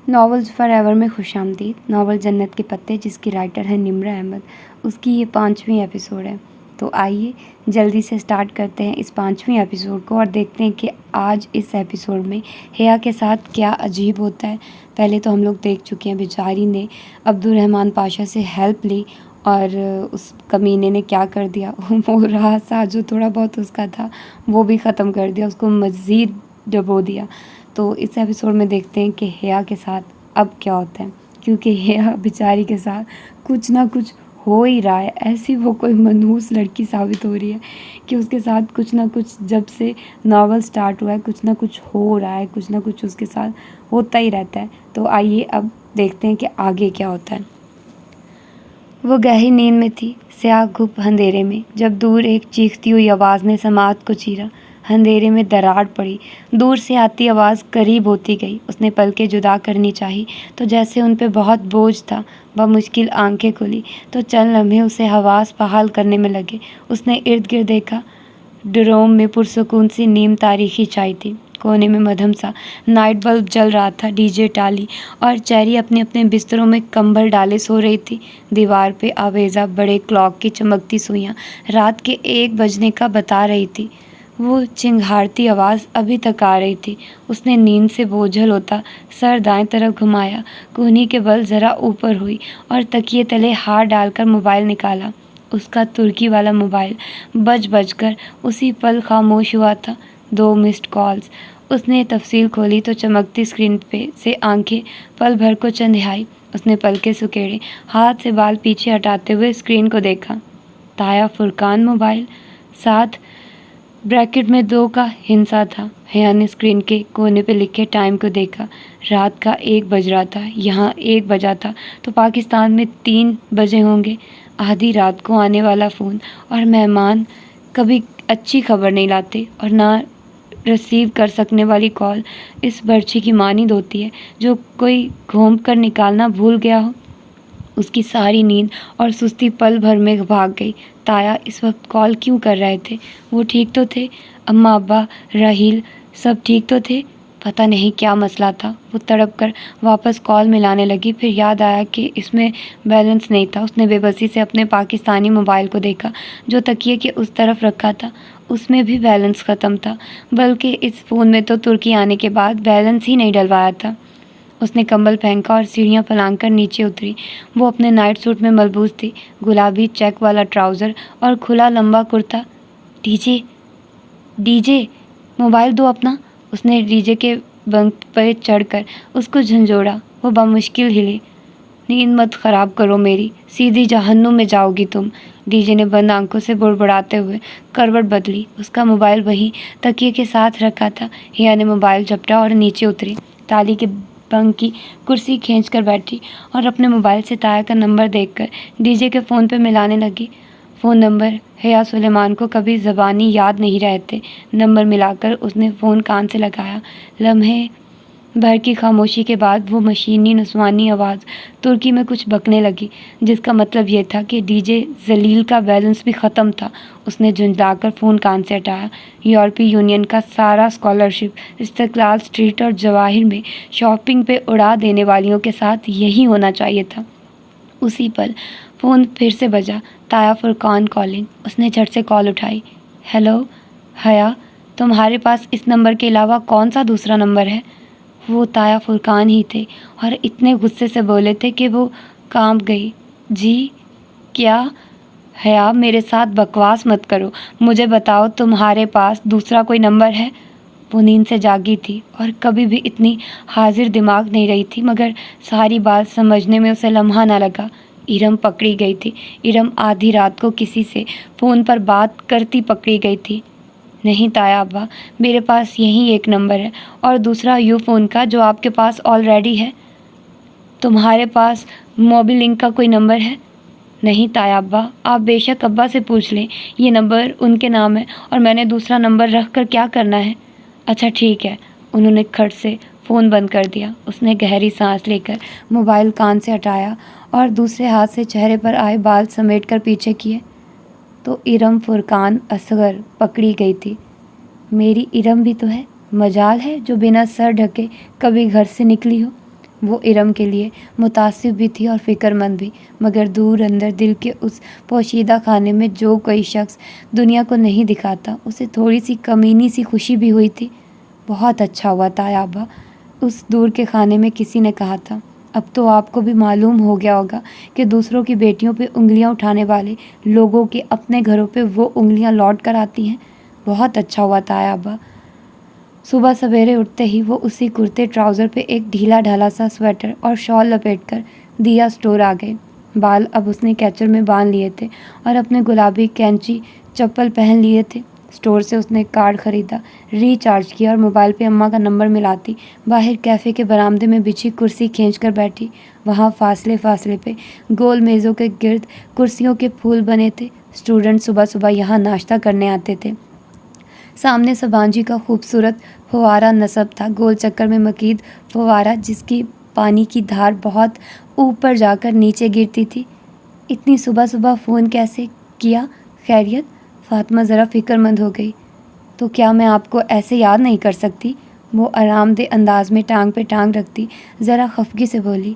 Novels for ever میں خوش آمدید۔ ناول جنت کے پتے جس کی رائٹر ہے نمرہ احمد، اس کی یہ 5ویں ایپیسوڈ ہے۔ تو آئیے جلدی سے سٹارٹ کرتے ہیں اس 5ویں ایپیسوڈ کو اور دیکھتے ہیں کہ آج اس ایپیسوڈ میں حیا کے ساتھ کیا عجیب ہوتا ہے۔ پہلے تو ہم لوگ دیکھ چکے ہیں بیچاری نے عبدالرحمن پاشا سے ہیلپ لی اور اس کمینے نے کیا کر دیا، وہ رہا سا جو تھوڑا بہت اس کا تھا وہ بھی ختم کر دیا، اس کو مزید ڈبو دیا۔ تو اس ایپیسوڈ میں دیکھتے ہیں کہ حیا کے ساتھ اب کیا ہوتا ہے، کیونکہ حیا بیچاری کے ساتھ کچھ نہ کچھ ہو ہی رہا ہے۔ ایسی وہ کوئی منحوس لڑکی ثابت ہو رہی ہے کہ اس کے ساتھ کچھ نہ کچھ، جب سے ناول سٹارٹ ہوا ہے کچھ نہ کچھ ہو رہا ہے، کچھ نہ کچھ اس کے ساتھ ہوتا ہی رہتا ہے۔ تو آئیے اب دیکھتے ہیں کہ آگے کیا ہوتا ہے۔ وہ گہری نیند میں تھی، سیاہ گھپ اندھیرے میں، جب دور ایک چیختی ہوئی آواز نے سماعت کو چیرا۔ اندھیرے میں دراڑ پڑی، دور سے آتی آواز قریب ہوتی گئی۔ اس نے پلکیں جدا کرنی چاہی تو جیسے ان پہ بہت بوجھ تھا۔ بمشکل آنکھیں کھلی تو چند لمحے اسے حواس بحال کرنے میں لگے۔ اس نے ارد گرد دیکھا، ڈروم میں پرسکون سی نیم تاریخی چائے تھی، کونے میں مدھم سا نائٹ بلب جل رہا تھا۔ ڈی جے ٹالی اور چیری اپنے اپنے بستروں میں کمبل ڈالے سو رہی تھی۔ دیوار پہ آویزہ بڑے کلاک کی چمکتی سوئیاں رات کے 1 بجنے کا بتا رہی تھی۔ وہ چنگھاڑتی آواز ابھی تک آ رہی تھی۔ اس نے نیند سے بوجھل ہوتا سر دائیں طرف گھمایا، کونی کے بل ذرا اوپر ہوئی اور تکیے تلے ہاتھ ڈال کر موبائل نکالا۔ اس کا ترکی والا موبائل بج کر اسی پل خاموش ہوا تھا۔ 2 مسڈ کالز۔ اس نے تفصیل کھولی تو چمکتی اسکرین پہ سے آنکھیں پل بھر کو چندھیائی۔ اس نے پلکیں سکیڑے، ہاتھ سے بال پیچھے ہٹاتے ہوئے اسکرین کو دیکھا۔ تایا فرقان موبائل، ساتھ بریکٹ میں 2 کا ہندسہ تھا۔ حیا نے اسکرین کے کونے پہ لکھے ٹائم کو دیکھا۔ رات کا 1 بج رہا تھا۔ یہاں 1 بجا تھا تو پاکستان میں 3 بجے ہوں گے۔ آدھی رات کو آنے والا فون اور مہمان کبھی اچھی خبر نہیں لاتے، اور نہ ریسیو کر سکنے والی کال اس برچھی کی مانند ہوتی ہے جو کوئی گھونپ کر نکالنا بھول گیا ہو۔ اس کی ساری نیند اور سستی پل بھر میں بھاگ گئی۔ تایا اس وقت کال کیوں کر رہے تھے؟ وہ ٹھیک تو تھے؟ اماں ابا راحیل سب ٹھیک تو تھے؟ پتہ نہیں کیا مسئلہ تھا۔ وہ تڑپ کر واپس کال ملانے لگی، پھر یاد آیا کہ اس میں بیلنس نہیں تھا۔ اس نے بے بسی سے اپنے پاکستانی موبائل کو دیکھا جو تکیے کے اس طرف رکھا تھا۔ اس میں بھی بیلنس ختم تھا، بلکہ اس فون میں تو ترکی آنے کے بعد بیلنس ہی نہیں ڈلوایا تھا۔ اس نے کمبل پھینکا اور سیڑھیاں پلانگ کر نیچے اتری۔ وہ اپنے نائٹ سوٹ میں ملبوس تھی، گلابی چیک والا ٹراؤزر اور کھلا لمبا کرتا۔ ڈی جے موبائل دو اپنا۔ اس نے ڈی جے کے بنک پہ چڑھ کر اس کو جھنجھوڑا۔ وہ بمشکل ہلی۔ نیند مت خراب کرو میری، سیدھی جہنم میں جاؤ گی تم۔ ڈی جے نے بند آنکھوں سے بڑبڑاتے ہوئے کروٹ بدلی۔ اس کا موبائل وہیں تکیے کے ساتھ رکھا تھا۔ حیا نے موبائل جھپٹا اور نیچے اتری، تالی کے بنک کی کرسی کھینچ کر بیٹھی اور اپنے موبائل سے تایا کا نمبر دیکھ کر ڈی جے کے فون پہ ملانے لگی۔ فون نمبر حیا سلیمان کو کبھی زبانی یاد نہیں رہتے۔ نمبر ملا کر اس نے فون کان سے لگایا۔ لمحے بھر کی خاموشی کے بعد وہ مشینی نسوانی آواز ترکی میں کچھ بکنے لگی، جس کا مطلب یہ تھا کہ ڈی جے ذلیل کا بیلنس بھی ختم تھا۔ اس نے جھنجھلا کر فون کان سے ہٹایا۔ یورپی یونین کا سارا اسکالرشپ استقلال اسٹریٹ اور جواہر میں شاپنگ پہ اڑا دینے والیوں کے ساتھ یہی ہونا چاہیے تھا۔ اسی پل فون پھر سے بجا۔ تایا فرقان کالنگ۔ اس نے جھٹ سے کال اٹھائی۔ ہیلو حیا، تمہارے پاس اس نمبر کے علاوہ کون سا دوسرا نمبر ہے؟ وہ تایا فرقان ہی تھے اور اتنے غصے سے بولے تھے کہ وہ کانپ گئی۔ جی کیا؟ حیا میرے ساتھ بکواس مت کرو، مجھے بتاؤ تمہارے پاس دوسرا کوئی نمبر ہے؟ وہ نیند سے جاگی تھی اور کبھی بھی اتنی حاضر دماغ نہیں رہی تھی، مگر ساری بات سمجھنے میں اسے لمحہ نہ لگا۔ ارم پکڑی گئی تھی۔ ارم آدھی رات کو کسی سے فون پر بات کرتی پکڑی گئی تھی۔ نہیں تایا ابا، میرے پاس یہی ایک نمبر ہے اور دوسرا یو فون کا جو آپ کے پاس آلریڈی ہے۔ تمہارے پاس موبی لنک کا کوئی نمبر ہے؟ نہیں تایا ابا، آپ بے شک ابا سے پوچھ لیں، یہ نمبر ان کے نام ہے اور میں نے دوسرا نمبر رکھ کر کیا کرنا ہے؟ اچھا ٹھیک ہے۔ انہوں نے کھٹ سے فون بند کر دیا۔ اس نے گہری سانس لے کر موبائل کان سے ہٹایا اور دوسرے ہاتھ سے چہرے پر آئے بال سمیٹ کر پیچھے کیے تو ارم فرقان اصغر پکڑی گئی تھی۔ میری ارم بھی تو ہے، مجال ہے جو بنا سر ڈھکے کبھی گھر سے نکلی ہو۔ وہ ارم کے لیے متاثر بھی تھی اور فکر مند بھی، مگر دور اندر دل کے اس پوشیدہ خانے میں جو کوئی شخص دنیا کو نہیں دکھاتا، اسے تھوڑی سی کمینی سی خوشی بھی ہوئی تھی۔ بہت اچھا ہوا تایا ابا، اس دور کے خانے میں کسی نے کہا تھا۔ اب تو آپ کو بھی معلوم ہو گیا ہوگا کہ دوسروں کی بیٹیوں پہ انگلیاں اٹھانے والے لوگوں کے اپنے گھروں پہ وہ انگلیاں لوٹ کر آتی ہیں۔ بہت اچھا ہوا تایا ابا۔ صبح سویرے اٹھتے ہی وہ اسی کرتے ٹراؤزر پہ ایک ڈھیلا ڈھالا سا سویٹر اور شال لپیٹ کر دیا اسٹور آ گئے۔ بال اب اس نے کیچر میں باندھ لیے تھے اور اپنے گلابی کینچی چپل پہن لیے تھے۔ اسٹور سے اس نے کارڈ خریدا، ریچارج کیا اور موبائل پہ اماں کا نمبر ملاتی باہر کیفے کے برآمدے میں بچھی کرسی کھینچ کر بیٹھی۔ وہاں فاصلے فاصلے پہ گول میزوں کے گرد کرسیوں کے پھول بنے تھے۔ اسٹوڈنٹ صبح صبح یہاں ناشتہ کرنے آتے تھے۔ سامنے سبانجی کا خوبصورت فوارہ نصب تھا، گول چکر میں مکید فوارہ جس کی پانی کی دھار بہت اوپر جا کر نیچے گرتی تھی۔ اتنی صبح صبح فون کیسے کیا؟ خیریت؟ فاطمہ ذرا فکر مند ہو گئی۔ تو کیا میں آپ کو ایسے یاد نہیں کر سکتی؟ وہ آرام دہ انداز میں ٹانگ پہ ٹانگ رکھتی ذرا خفگی سے بولی۔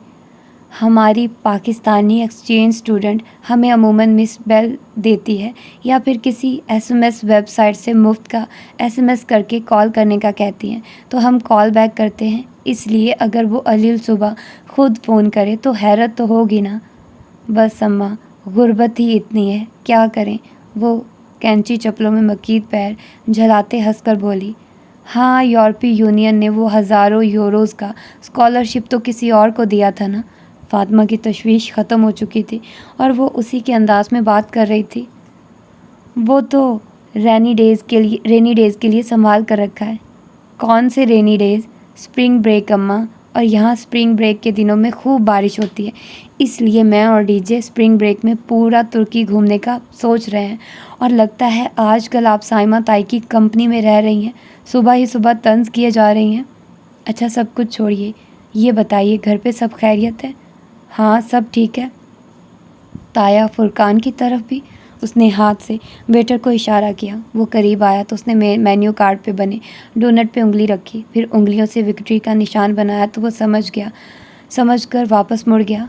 ہماری پاکستانی ایکسچینج اسٹوڈنٹ ہمیں عموماً مس بیل دیتی ہے یا پھر کسی S M S website سے مفت کا ایس ایم ایس کر کے کال کرنے کا کہتی ہیں تو ہم کال بیک کرتے ہیں، اس لیے اگر وہ علیل صبح خود فون کرے تو حیرت تو ہوگی نا۔ بس اماں، غربت ہی اتنی ہے، کیا کریں؟ وہ کینچی چپلوں میں مکید پیر جھلاتے ہنس کر بولی۔ ہاں، یورپی یونین نے وہ ہزاروں یوروز کا اسکالرشپ تو کسی اور کو دیا تھا نا۔ فاطمہ کی تشویش ختم ہو چکی تھی اور وہ اسی کے انداز میں بات کر رہی تھی۔ وہ تو رینی ڈیز کے لیے سنبھال کر رکھا ہے۔ کون سے رینی ڈیز؟ اسپرنگ بریک اماں، اور یہاں اسپرنگ بریک کے دنوں میں خوب بارش ہوتی ہے، اس لیے میں اور ڈی جے اسپرنگ بریک میں پورا ترکی گھومنے کا سوچ رہے ہیں، اور لگتا ہے آج کل آپ سائمہ تائی کی کمپنی میں رہ رہی ہیں، صبح ہی صبح طنز کیے جا رہی ہیں۔ اچھا سب کچھ چھوڑیے، یہ بتائیے گھر پہ سب خیریت ہے؟ ہاں سب ٹھیک ہے۔ تایا فرقان کی طرف بھی اس نے ہاتھ سے ویٹر کو اشارہ کیا۔ وہ قریب آیا تو اس نے مینیو کارڈ پہ بنے ڈونٹ پہ انگلی رکھی، پھر انگلیوں سے وکٹری کا نشان بنایا تو وہ سمجھ کر واپس مڑ گیا۔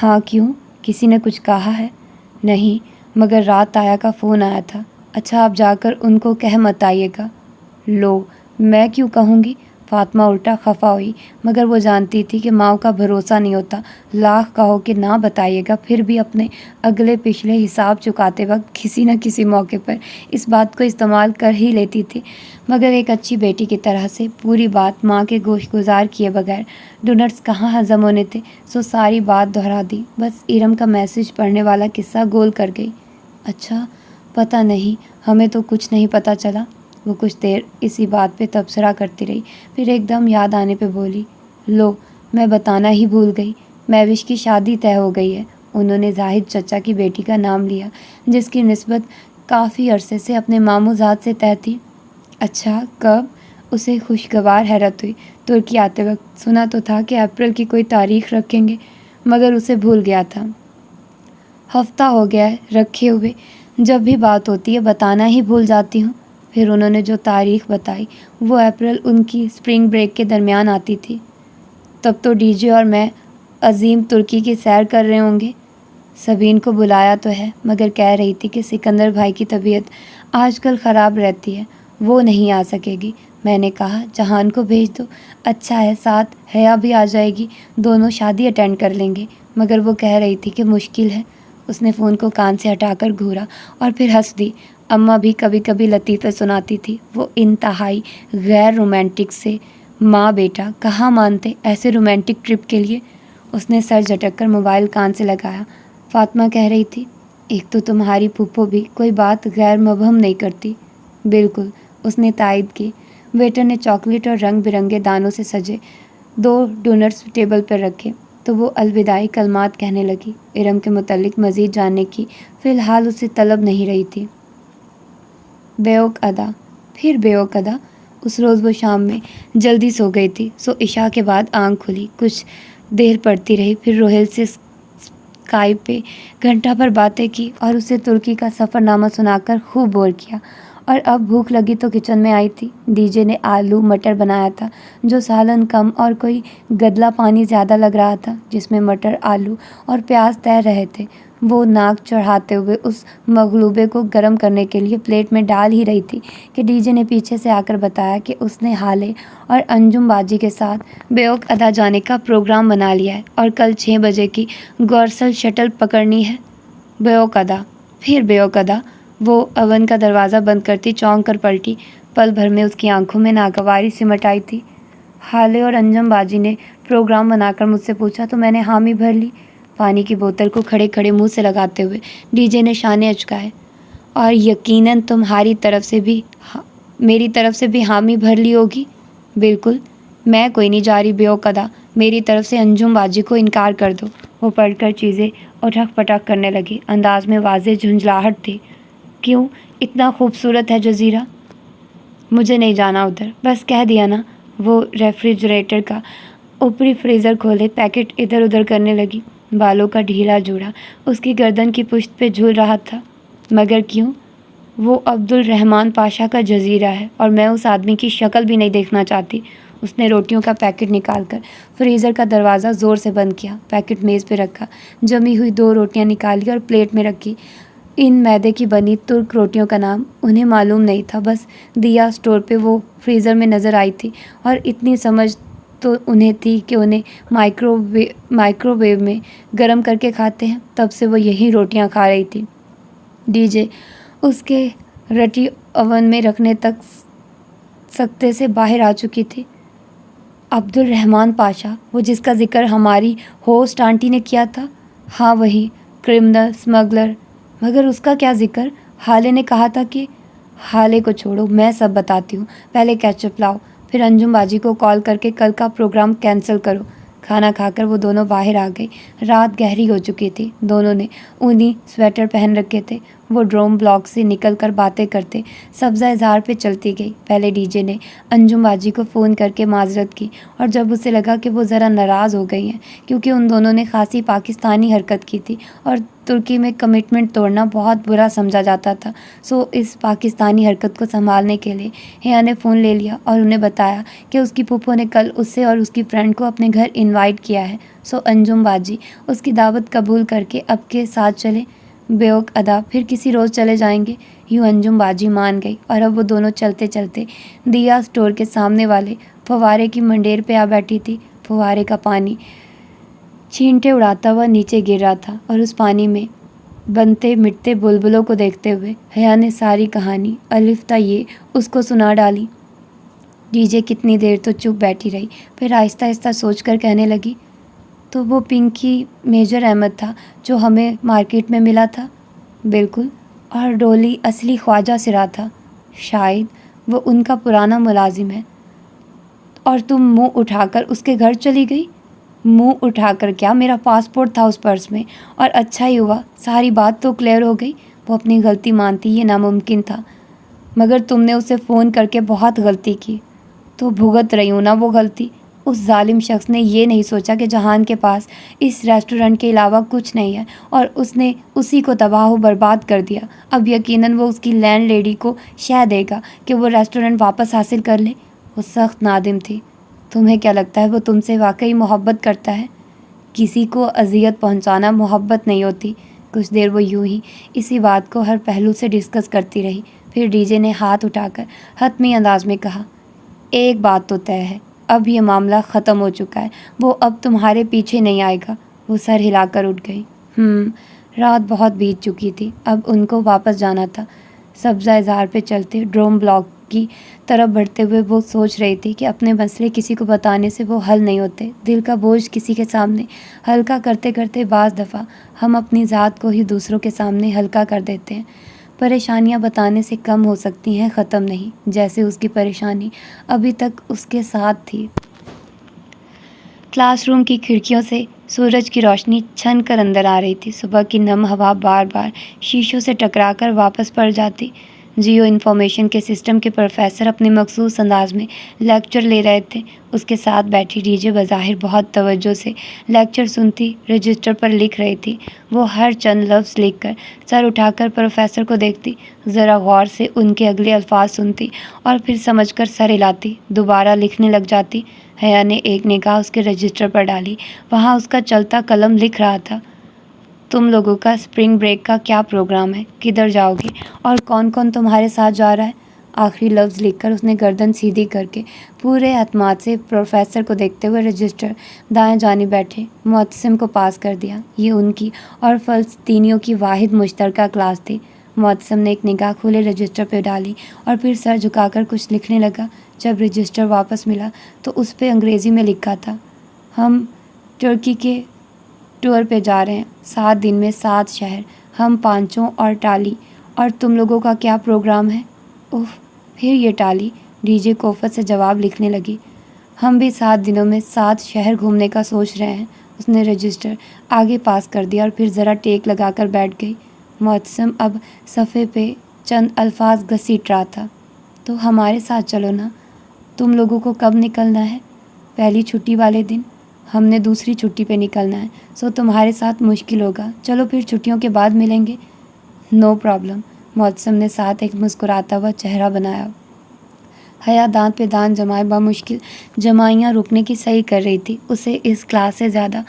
ہاں کیوں؟ کسی نے کچھ کہا ہے؟ نہیں، مگر رات تایا کا فون آیا تھا۔ اچھا آپ جا کر ان کو کہہ مت آئیے گا۔ لو، میں کیوں کہوں گی؟ فاطمہ الٹا خفا ہوئی، مگر وہ جانتی تھی کہ ماں کا بھروسہ نہیں ہوتا، لاکھ کہو کہ نہ بتائیے گا پھر بھی اپنے اگلے پچھلے حساب چکاتے وقت کسی نہ کسی موقع پر اس بات کو استعمال کر ہی لیتی تھی، مگر ایک اچھی بیٹی کی طرح سے پوری بات ماں کے گوش گزار کیے بغیر ڈونٹس کہاں ہضم ہونے تھے، سو ساری بات دہرا دی، بس ارم کا میسج پڑھنے والا قصہ گول کر گئی۔ اچھا، پتہ نہیں، ہمیں تو کچھ نہیں پتہ چلا۔ وہ کچھ دیر اسی بات پہ تبصرہ کرتی رہی، پھر ایک دم یاد آنے پہ بولی، لو، میں بتانا ہی بھول گئی، مہوش کی شادی طے ہو گئی ہے۔ انہوں نے زاہد چچا کی بیٹی کا نام لیا، جس کی نسبت کافی عرصے سے اپنے ماموں زاد سے طے تھی۔ اچھا، کب؟ اسے خوشگوار حیرت ہوئی۔ ترکی آتے وقت سنا تو تھا کہ اپریل کی کوئی تاریخ رکھیں گے، مگر اسے بھول گیا تھا۔ ہفتہ ہو گیا ہے رکھے ہوئے، جب بھی بات ہوتی ہے بتانا ہی بھول جاتی ہوں۔ پھر انہوں نے جو تاریخ بتائی وہ اپریل ان کی اسپرنگ بریک کے درمیان آتی تھی۔ تب تو ڈی جے اور میں عظیم ترکی کی سیر کر رہے ہوں گے۔ سبین کو بلایا تو ہے، مگر کہہ رہی تھی کہ سکندر بھائی کی طبیعت آج کل خراب رہتی ہے، وہ نہیں آ سکے گی۔ میں نے کہا جہان کو بھیج دو، اچھا ہے ساتھ حیا بھی آ جائے گی، دونوں شادی اٹینڈ کر لیں گے، مگر وہ کہہ رہی تھی کہ مشکل ہے۔ اس نے فون کو کان سے ہٹا کر گھورا اور پھر ہنس دی۔ اماں بھی کبھی کبھی لطیفے سناتی تھی، وہ انتہائی غیر رومانٹک سے ماں بیٹا کہاں مانتے ایسے رومانٹک ٹرپ کے لیے۔ اس نے سر جھٹک کر موبائل کان سے لگایا۔ فاطمہ کہہ رہی تھی، ایک تو تمہاری پھپھو بھی کوئی بات غیر مبہم نہیں کرتی۔ بالکل، اس نے تائید کی۔ ویٹر نے چاکلیٹ اور رنگ برنگے دانوں سے سجے 2 ڈونٹس ٹیبل پر رکھے تو وہ الوداعی کلمات کہنے لگی۔ ارم کے متعلق مزید جاننے کی فی الحال اسے طلب نہیں رہی تھی۔ بیوق ادا، پھر بیوق ادا، اس روز وہ شام میں جلدی سو گئی تھی، سو عشاء کے بعد آنکھ کھلی، کچھ دیر پڑتی رہی، پھر روہیل سے اسکائپ پہ گھنٹہ بھر باتیں کی اور اسے ترکی کا سفر نامہ سنا کر خوب بور کیا، اور اب بھوک لگی تو کچن میں آئی تھی۔ ڈی جے نے آلو مٹر بنایا تھا جو سالن کم اور کوئی گدلا پانی زیادہ لگ رہا تھا، جس میں مٹر، آلو اور پیاز تیر رہے تھے۔ وہ ناک چڑھاتے ہوئے اس مغلوبے کو گرم کرنے کے لیے پلیٹ میں ڈال ہی رہی تھی کہ ڈی جے نے پیچھے سے آ کر بتایا کہ اس نے ہالے اور انجم باجی کے ساتھ بیوک ادا جانے کا پروگرام بنا لیا ہے اور کل 6 بجے کی گورسل شٹل پکڑنی ہے۔ بیوک ادا؟ پھر بیوک ادا؟ وہ اوون کا دروازہ بند کرتی چونک کر پلٹی۔ پل بھر میں اس کی آنکھوں میں ناگواری سمٹ آئی تھی۔ ہالے اور انجم باجی نے پروگرام بنا کر مجھ سے پوچھا تو میں نے حامی بھر لی۔ پانی کی بوتل کو کھڑے کھڑے منہ سے لگاتے ہوئے ڈی جے نے شانے اچکائے۔ اور یقیناً تمہاری طرف سے بھی میری طرف سے بھی حامی بھر لی ہوگی؟ بالکل، میں کوئی نہیں جا رہی بیوک ادا، میری طرف سے انجم باجی کو انکار کر دو۔ وہ پلٹ کر چیزیں اٹھک پٹک کرنے لگی، انداز میں واضح جھنجھلاہٹ تھی۔ کیوں؟ اتنا خوبصورت ہے جزیرہ؟ مجھے نہیں جانا ادھر، بس کہہ دیا نا۔ وہ ریفریجریٹر کا اوپری فریزر کھولے پیکٹ ادھر ادھر کرنے لگی۔ بالوں کا ڈھیلا جوڑا اس کی گردن کی پشت پہ جھول رہا تھا۔ مگر کیوں؟ وہ عبد الرحمن پاشا کا جزیرہ ہے اور میں اس آدمی کی شکل بھی نہیں دیکھنا چاہتی۔ اس نے روٹیوں کا پیکٹ نکال کر فریزر کا دروازہ زور سے بند کیا، پیکٹ میز پہ رکھا، جمی ہوئی 2 روٹیاں نکالی اور پلیٹ میں رکھی۔ ان میدے کی بنی ترک روٹیوں کا نام انہیں معلوم نہیں تھا، بس دیا اسٹور پہ وہ فریزر میں نظر آئی تھی اور اتنی سمجھ تو انہیں تھی کہ انہیں مائکرو ویو میں گرم کر کے کھاتے ہیں، تب سے وہ یہی روٹیاں کھا رہی تھی۔ ڈی جے اس کے رٹی اوون میں رکھنے تک سکتے سے باہر آ چکی تھی۔ عبد الرحمن پاشا، وہ جس کا ذکر ہماری ہوسٹ آنٹی نے کیا تھا؟ ہاں وہی، کرمنل اسمگلر۔ مگر اس کا کیا ذکر؟ ہالے نے کہا تھا کہ… ہالے کو چھوڑو، میں سب بتاتی ہوں، پہلے کیچپ لاؤ، پھر انجم باجی کو کال کر کے کل کا پروگرام کینسل کرو۔ کھانا کھا کر وہ دونوں باہر آ گئی۔ رات گہری ہو چکی تھی، دونوں نے اونی سویٹر پہن رکھے تھے۔ وہ ڈروم بلاک سے نکل کر باتیں کرتے سبزہ اظہار پہ چلتی گئی۔ پہلے ڈی جے نے انجم باجی کو فون کر کے معذرت کی، اور جب اسے لگا کہ وہ ذرا ناراض ہو گئی ہیں کیونکہ ان دونوں نے خاصی پاکستانی حرکت کی تھی اور ترکی میں کمٹمنٹ توڑنا بہت برا سمجھا جاتا تھا، سو اس پاکستانی حرکت کو سنبھالنے کے لیے حیا نے فون لے لیا اور انہیں بتایا کہ اس کی پھوپھو نے کل اسے اور اس کی فرینڈ کو اپنے گھر انوائٹ کیا ہے، سو انجم باجی اس کی دعوت قبول کر کے اب کے ساتھ چلیں۔ بیوک ادا پھر کسی روز چلے جائیں گے۔ یوں انجم باجی مان گئی اور اب وہ دونوں چلتے چلتے دیا اسٹور کے سامنے والے فوارے کی منڈیر پہ آ بیٹھی تھی۔ فوارے کا پانی چھینٹے اڑاتا ہوا نیچے گر رہا تھا اور اس پانی میں بنتے مٹتے بلبلوں کو دیکھتے ہوئے حیا نے ساری کہانی الف تا یہ اس کو سنا ڈالی۔ ڈی جے کتنی دیر تو چپ بیٹھی رہی، پھر آہستہ آہستہ سوچ کر کہنے لگی، تو وہ پنکی میجر احمد تھا جو ہمیں مارکیٹ میں ملا تھا؟ بالکل، اور ڈولی اصلی خواجہ سرا تھا؟ شاید وہ ان کا پرانا ملازم ہے۔ اور تم منہ اٹھا کر اس کے گھر چلی گئی؟ منہ اٹھا کر کیا، میرا پاسپورٹ تھا اس پرس میں، اور اچھا ہی ہوا، ساری بات تو کلیئر ہو گئی۔ وہ اپنی غلطی مانتی، یہ ناممکن تھا، مگر تم نے اسے فون کر کے بہت غلطی کی۔ تو بھگت رہی ہوں نا وہ غلطی۔ اس ظالم شخص نے یہ نہیں سوچا کہ جہان کے پاس اس ریسٹورنٹ کے علاوہ کچھ نہیں ہے، اور اس نے اسی کو تباہ و برباد کر دیا۔ اب یقیناً وہ اس کی لینڈ لیڈی کو شے دے گا کہ وہ ریسٹورنٹ واپس حاصل کر لے۔ وہ سخت نادم تھی۔ تمہیں کیا لگتا ہے وہ تم سے واقعی محبت کرتا ہے؟ کسی کو اذیت پہنچانا محبت نہیں ہوتی۔ کچھ دیر وہ یوں ہی اسی بات کو ہر پہلو سے ڈسکس کرتی رہی، پھر ڈی جے نے ہاتھ اٹھا کر حتمی انداز میں کہا، ایک بات تو طے ہے، اب یہ معاملہ ختم ہو چکا ہے، وہ اب تمہارے پیچھے نہیں آئے گا۔ وہ سر ہلا کر اٹھ گئی۔ رات بہت بیت چکی تھی، اب ان کو واپس جانا تھا۔ سبزہ اظہار پہ چلتے ڈروم بلاک کی طرف بڑھتے ہوئے وہ سوچ رہی تھی کہ اپنے مسئلے کسی کو بتانے سے وہ حل نہیں ہوتے۔ دل کا بوجھ کسی کے سامنے ہلکا کرتے کرتے بعض دفعہ ہم اپنی ذات کو ہی دوسروں کے سامنے ہلکا کر دیتے ہیں۔ پریشانیاں بتانے سے کم ہو سکتی ہیں، ختم نہیں، جیسے اس کی پریشانی ابھی تک اس کے ساتھ تھی۔ کلاس روم کی کھڑکیوں سے سورج کی روشنی چھن کر اندر آ رہی تھی۔ صبح کی نم ہوا بار بار شیشوں سے ٹکرا کر واپس پڑ جاتی۔ جیو انفارمیشن کے سسٹم کے پروفیسر اپنے مخصوص انداز میں لیکچر لے رہے تھے۔ اس کے ساتھ بیٹھی ڈی جے بظاہر بہت توجہ سے لیکچر سنتی، رجسٹر پر لکھ رہی تھی۔ وہ ہر چند لفظ لکھ کر سر اٹھا کر پروفیسر کو دیکھتی، ذرا غور سے ان کے اگلے الفاظ سنتی اور پھر سمجھ کر سر ہلاتی، دوبارہ لکھنے لگ جاتی۔ حیا نے ایک نگاہ اس کے رجسٹر پر ڈالی، وہاں اس کا چلتا قلم لکھ رہا تھا، تم لوگوں کا اسپرنگ بریک کا کیا پروگرام ہے، کدھر جاؤ گے اور کون کون تمہارے ساتھ جا رہا ہے؟ آخری لفظ لکھ کر اس نے گردن سیدھی کر کے پورے اعتماد سے پروفیسر کو دیکھتے ہوئے رجسٹر دائیں جانب بیٹھے معتصم کو پاس کر دیا۔ یہ ان کی اور فلسطینیوں کی واحد مشترکہ کلاس تھی۔ معتصم نے ایک نگاہ کھلے رجسٹر پہ ڈالی اور پھر سر جھکا کر کچھ لکھنے لگا۔ جب رجسٹر واپس ملا تو اس پہ انگریزی میں لکھا تھا، ہم ترکی کے ٹور پہ جا رہے ہیں، 7 دن میں 7 شہر، ہم پانچوں اور ٹالی، اور تم لوگوں کا کیا پروگرام ہے؟ اوف، پھر یہ ٹالی ڈی جے کوفت سے جواب لکھنے لگی، ہم بھی 7 دنوں میں 7 شہر گھومنے کا سوچ رہے ہیں۔ اس نے رجسٹر آگے پاس کر دیا اور پھر ذرا ٹیک لگا کر بیٹھ گئی۔ معتصم اب صفحے پہ چند الفاظ گھسیٹ رہا تھا، تو ہمارے ساتھ چلو نا، تم لوگوں کو کب نکلنا ہے؟ پہلی چھٹی والے دن، ہم نے دوسری چھٹی پہ نکلنا ہے، سو تمہارے ساتھ مشکل ہوگا، چلو پھر چھٹیوں کے بعد ملیں گے۔ نو پرابلم، معتصم نے ساتھ ایک مسکراتا ہوا چہرہ بنایا۔ حیا دانت پہ دانت جمائے بمشکل جمائیاں روکنے کی صحیح کر رہی تھی۔ اسے اس کلاس سے زیادہ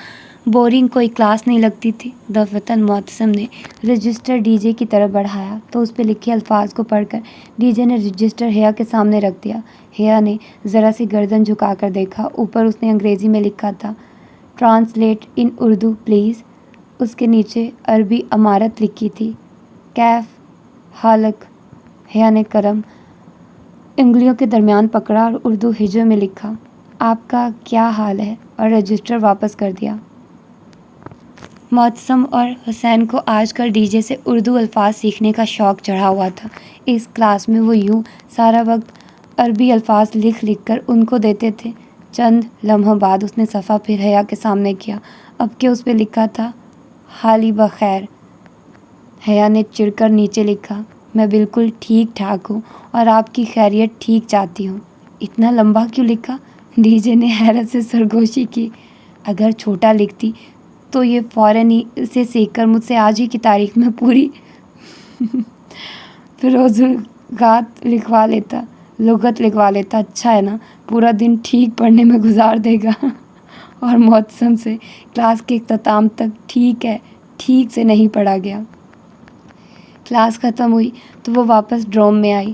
بورنگ کوئی کلاس نہیں لگتی تھی۔ دفعتاً معتصم نے رجسٹر ڈی جے کی طرف بڑھایا تو اس پہ لکھے الفاظ کو پڑھ کر ڈی جے نے رجسٹر حیا کے سامنے رکھ دیا۔ حیا نے ذرا سی گردن جھکا کر دیکھا، اوپر اس نے انگریزی میں لکھا تھا، ٹرانسلیٹ ان اردو پلیز۔ اس کے نیچے عربی عمارت لکھی تھی، کیف حالک۔ حیا نے قلم انگلیوں کے درمیان پکڑا اور اردو ہجے میں لکھا، آپ کا کیا حال ہے، اور رجسٹر واپس کر دیا۔ معتصم اور حسین کو آج کل ڈی جے سے اردو الفاظ سیکھنے کا شوق چڑھا ہوا تھا۔ اس کلاس میں وہ یوں سارا وقت عربی الفاظ لکھ لکھ کر ان کو دیتے تھے۔ چند لمحوں بعد اس نے صفحہ پھر حیا کے سامنے کیا، اب کہ اس پہ لکھا تھا، حالی بخیر۔ حیا نے چڑھ کر نیچے لکھا، میں بالکل ٹھیک ٹھاک ہوں اور آپ کی خیریت ٹھیک چاہتی ہوں۔ اتنا لمبا کیوں لکھا؟ ڈی جے نے حیرت سے سرگوشی کی، اگر چھوٹا لکھتی تو یہ فوراً ہی اسے سیکھ کر مجھ سے آج ہی کی تاریخ میں پوری فروز لغات لکھوا لیتا۔ اچھا ہے نا، پورا دن ٹھیک پڑھنے میں گزار دے گا۔ اور معتصم سے کلاس کے اختتام تک ٹھیک ہے ٹھیک سے نہیں پڑھا گیا۔ کلاس ختم ہوئی تو وہ واپس ڈروم میں آئی۔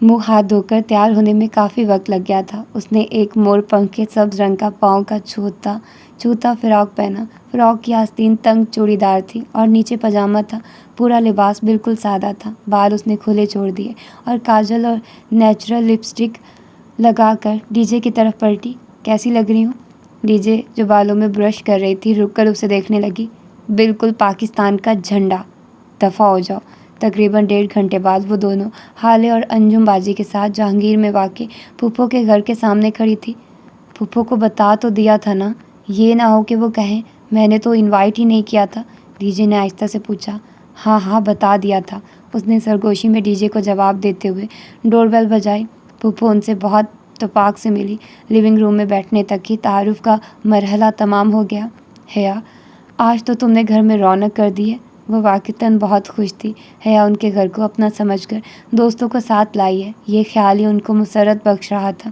منہ ہاتھ دھو کر تیار ہونے میں کافی وقت لگ گیا تھا۔ اس نے ایک مور پنکھ کے سبز رنگ کا پاؤں کا چھوتا فراق پہنا۔ فراق کی آستین تنگ چوڑی دار تھی اور نیچے پاجامہ تھا۔ پورا لباس بالکل سادہ تھا۔ بال اس نے کھلے چھوڑ دیے اور کاجل اور نیچرل لپسٹک لگا کر ڈی جے کی طرف پلٹی، کیسی لگ رہی ہوں؟ ڈی جے جو بالوں میں برش کر رہی تھی رک کر اسے دیکھنے لگی، بالکل پاکستان کا جھنڈا، دفعہ ہو جاؤ۔ تقریباً 1.5 گھنٹے بعد وہ دونوں ہالے اور انجم باجی کے ساتھ جہانگیر میں واقع پھپھو کے گھر کے سامنے کھڑی تھی۔ پھپھو کو بتا تو دیا تھا نا، یہ نہ ہو کہ وہ کہیں میں نے تو انوائٹ ہی نہیں کیا تھا، ڈی جے نے آہستہ سے پوچھا۔ ہاں بتا دیا تھا، اس نے سرگوشی میں ڈی جے کو جواب دیتے ہوئے ڈور بیل بجائی۔ پھپھو ان سے بہت اتفاق سے ملی۔ لیونگ روم میں بیٹھنے تک ہی تعارف کا مرحلہ تمام ہو گیا۔ حیا، آج تو تم نے گھر میں رونق کر دی ہے۔ وہ واقعتاً بہت خوش تھی۔ حیا ان کے گھر کو اپنا سمجھ کر دوستوں کو ساتھ لائی ہے، یہ خیال ہی ان کو مسرت بخش رہا تھا۔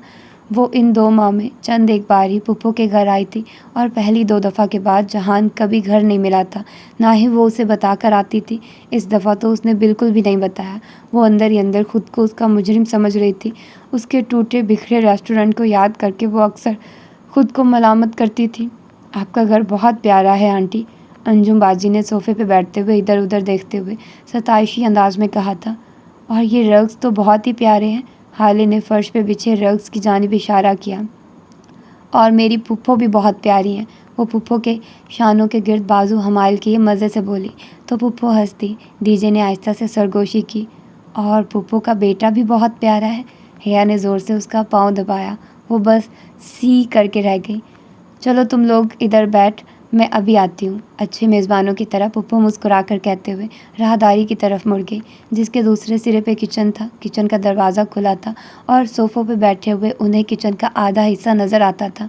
وہ ان 2 ماہ میں چند ایک بار ہی پھپھو کے گھر آئی تھی اور پہلی 2 دفعہ کے بعد جہان کبھی گھر نہیں ملا تھا، نہ ہی وہ اسے بتا کر آتی تھی۔ اس دفعہ تو اس نے بالکل بھی نہیں بتایا۔ وہ اندر ہی اندر خود کو اس کا مجرم سمجھ رہی تھی۔ اس کے ٹوٹے بکھرے ریسٹورنٹ کو یاد کر کے وہ اکثر خود کو ملامت کرتی تھی۔ آپ کا گھر بہت پیارا ہے آنٹی، انجم باجی نے صوفے پہ بیٹھتے ہوئے ادھر ادھر دیکھتے ہوئے ستائشی انداز میں کہا تھا۔ اور یہ رگز تو بہت ہی پیارے ہیں، حالے نے فرش پہ بچھے رگز کی جانب اشارہ کیا۔ اور میری پھپھو بھی بہت پیاری ہیں، وہ پھپھو کے شانوں کے گرد بازو حمائل کیے مزے سے بولی۔ تو پھپھو ہنستی، ڈی جے نے آہستہ سے سرگوشی کی۔ اور پھپھو کا بیٹا بھی بہت پیارا ہے، حیا نے زور سے اس کا پاؤں دبایا۔ وہ بس سی کر کے رہ گئی۔ چلو تم لوگ ادھر بیٹھ میں ابھی آتی ہوں، اچھے میزبانوں کی طرح پھپھو مسکرا کر کہتے ہوئے راہداری کی طرف مڑ گئی، جس کے دوسرے سرے پہ کچن تھا۔ کچن کا دروازہ کھلا تھا اور صوفوں پہ بیٹھے ہوئے انہیں کچن کا آدھا حصہ نظر آتا تھا۔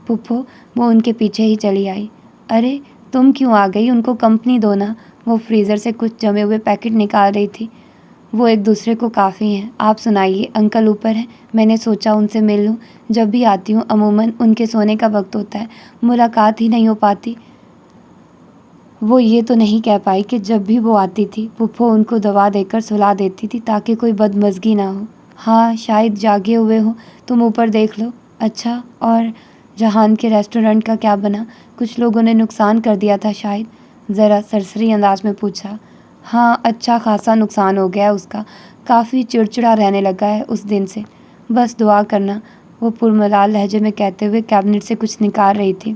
پھپھو وہ ان کے پیچھے ہی چلی آئی۔ ارے تم کیوں آ گئی؟ ان کو کمپنی دو نا۔ وہ فریزر سے کچھ جمے ہوئے پیکٹ نکال رہی تھی۔ وہ ایک دوسرے کو کافی ہیں۔ آپ سنائیے، انکل اوپر ہیں؟ میں نے سوچا ان سے مل لوں، جب بھی آتی ہوں عموماً ان کے سونے کا وقت ہوتا ہے، ملاقات ہی نہیں ہو پاتی۔ وہ یہ تو نہیں کہہ پائی کہ جب بھی وہ آتی تھی پھپھو ان کو دوا دے کر سلا دیتی تھی تاکہ کوئی بدمزگی نہ ہو۔ ہاں شاید جاگے ہوئے ہو، تم اوپر دیکھ لو۔ اچھا، اور جہان کے ریسٹورنٹ کا کیا بنا؟ کچھ لوگوں نے نقصان کر دیا تھا شاید، ذرا سرسری انداز میں پوچھا۔ ہاں اچھا خاصا نقصان ہو گیا اس کا، کافی چڑچڑا رہنے لگا ہے اس دن سے۔ بس دعا کرنا، وہ پرملال لہجے میں کہتے ہوئے کیبنٹ سے کچھ نکال رہی تھی۔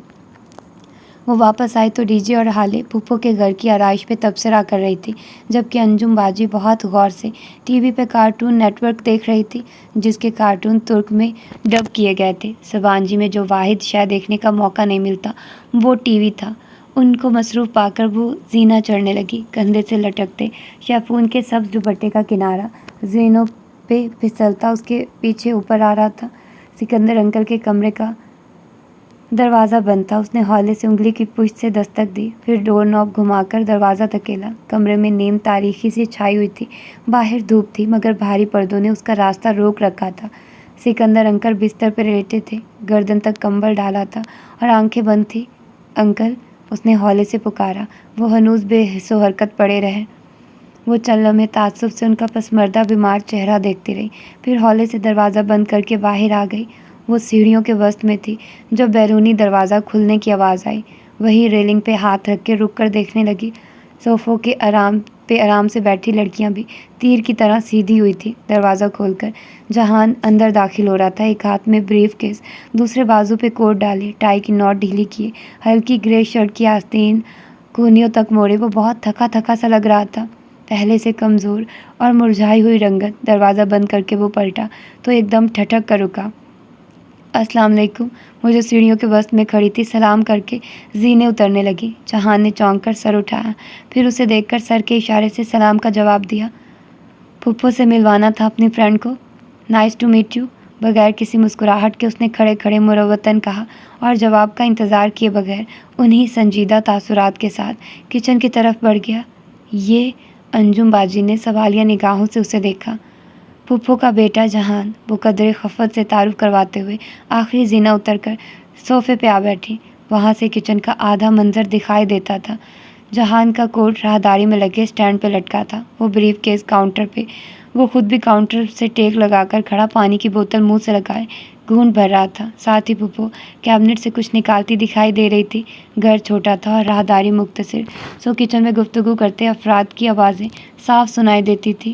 وہ واپس آئی تو ڈی جے اور ہالے پھپھو کے گھر کی آرائش پہ تبصرہ کر رہی تھی، جبکہ انجم باجی بہت غور سے ٹی وی پہ کارٹون نیٹ ورک دیکھ رہی تھی، جس کے کارٹون ترک میں ڈب کیے گئے تھے۔ سبانجی میں جو واحد شے دیکھنے کا موقع نہیں ملتا وہ ٹی وی تھا۔ ان کو مصروف پا کر وہ زینہ چڑھنے لگی۔ کندھے سے لٹکتے شیفون کے سبز دوپٹے کا کنارہ زینوں پہ پھسلتا اس کے پیچھے اوپر آ رہا تھا۔ سکندر انکل کے کمرے کا دروازہ بند تھا۔ اس نے ہولے سے انگلی کی پشت سے دستک دی، پھر ڈور نوب گھما کر دروازہ دھکیلا۔ کمرے میں نیم تاریکی سی چھائی ہوئی تھی، باہر دھوپ تھی مگر بھاری پردوں نے اس کا راستہ روک رکھا تھا۔ سکندر انکل بستر پہ لیٹے تھے، گردن تک کمبل ڈالا تھا اور آنکھیں بند تھی۔ انکل، اس نے ہولے سے پکارا۔ وہ ہنوز بے حس و حرکت پڑے رہے۔ وہ چند لمحے تعصب سے ان کا پسماردہ بیمار چہرہ دیکھتی رہی، پھر ہولے سے دروازہ بند کر کے باہر آ گئی۔ وہ سیڑھیوں کے وسط میں تھی جب بیرونی دروازہ کھلنے کی آواز آئی۔ وہی ریلنگ پہ ہاتھ رکھ کے رک کر دیکھنے لگی۔ صوفوں کے آرام سے بیٹھی لڑکیاں بھی تیر کی طرح سیدھی ہوئی تھی۔ دروازہ کھول کر جہان اندر داخل ہو رہا تھا، ایک ہاتھ میں بریف کیس، دوسرے بازو پہ کوٹ ڈالے، ٹائی کی نوٹ ڈھیلی کیے، ہلکی گرے شرٹ کی آستین کونیوں تک موڑے۔ وہ بہت تھکا تھکا سا لگ رہا تھا، پہلے سے کمزور اور مرجھائی ہوئی رنگت۔ دروازہ بند کر کے وہ پلٹا تو ایک دم ٹھٹک کر رکا۔ السلام علیکم۔ وہ جو سیڑھیوں کے وسط میں کھڑی تھی سلام کر کے زینے اترنے لگی۔ جہان نے چونک کر سر اٹھایا، پھر اسے دیکھ کر سر کے اشارے سے سلام کا جواب دیا۔ پھپھو سے ملوانا تھا اپنی فرینڈ کو۔ نائس ٹو میٹ یو، بغیر کسی مسکراہٹ کے اس نے کھڑے کھڑے مروتاً کہا، اور جواب کا انتظار کیے بغیر انہی سنجیدہ تاثرات کے ساتھ کچن کی طرف بڑھ گیا۔ یہ انجم باجی نے سوالیہ نگاہوں سے اسے دیکھا۔ پھپھو کا بیٹا جہان، وہ قدرے خفت سے تعارف کرواتے ہوئے آخری زینہ اتر کر صوفے پہ آ بیٹھی۔ وہاں سے کچن کا آدھا منظر دکھائی دیتا تھا۔ جہان کا کوٹ راہداری میں لگے سٹینڈ پہ لٹکا تھا، وہ بریف کیس کاؤنٹر پہ، وہ خود بھی کاؤنٹر سے ٹیک لگا کر کھڑا، پانی کی بوتل منہ سے لگائے گھونٹ بھر رہا تھا۔ ساتھ ہی پھپھو کیبنٹ سے کچھ نکالتی دکھائی دے رہی تھی۔ گھر چھوٹا تھا اور راہداری مختصر، سو کچن میں گفتگو کرتے افراد کی آوازیں صاف سنائی دیتی تھی۔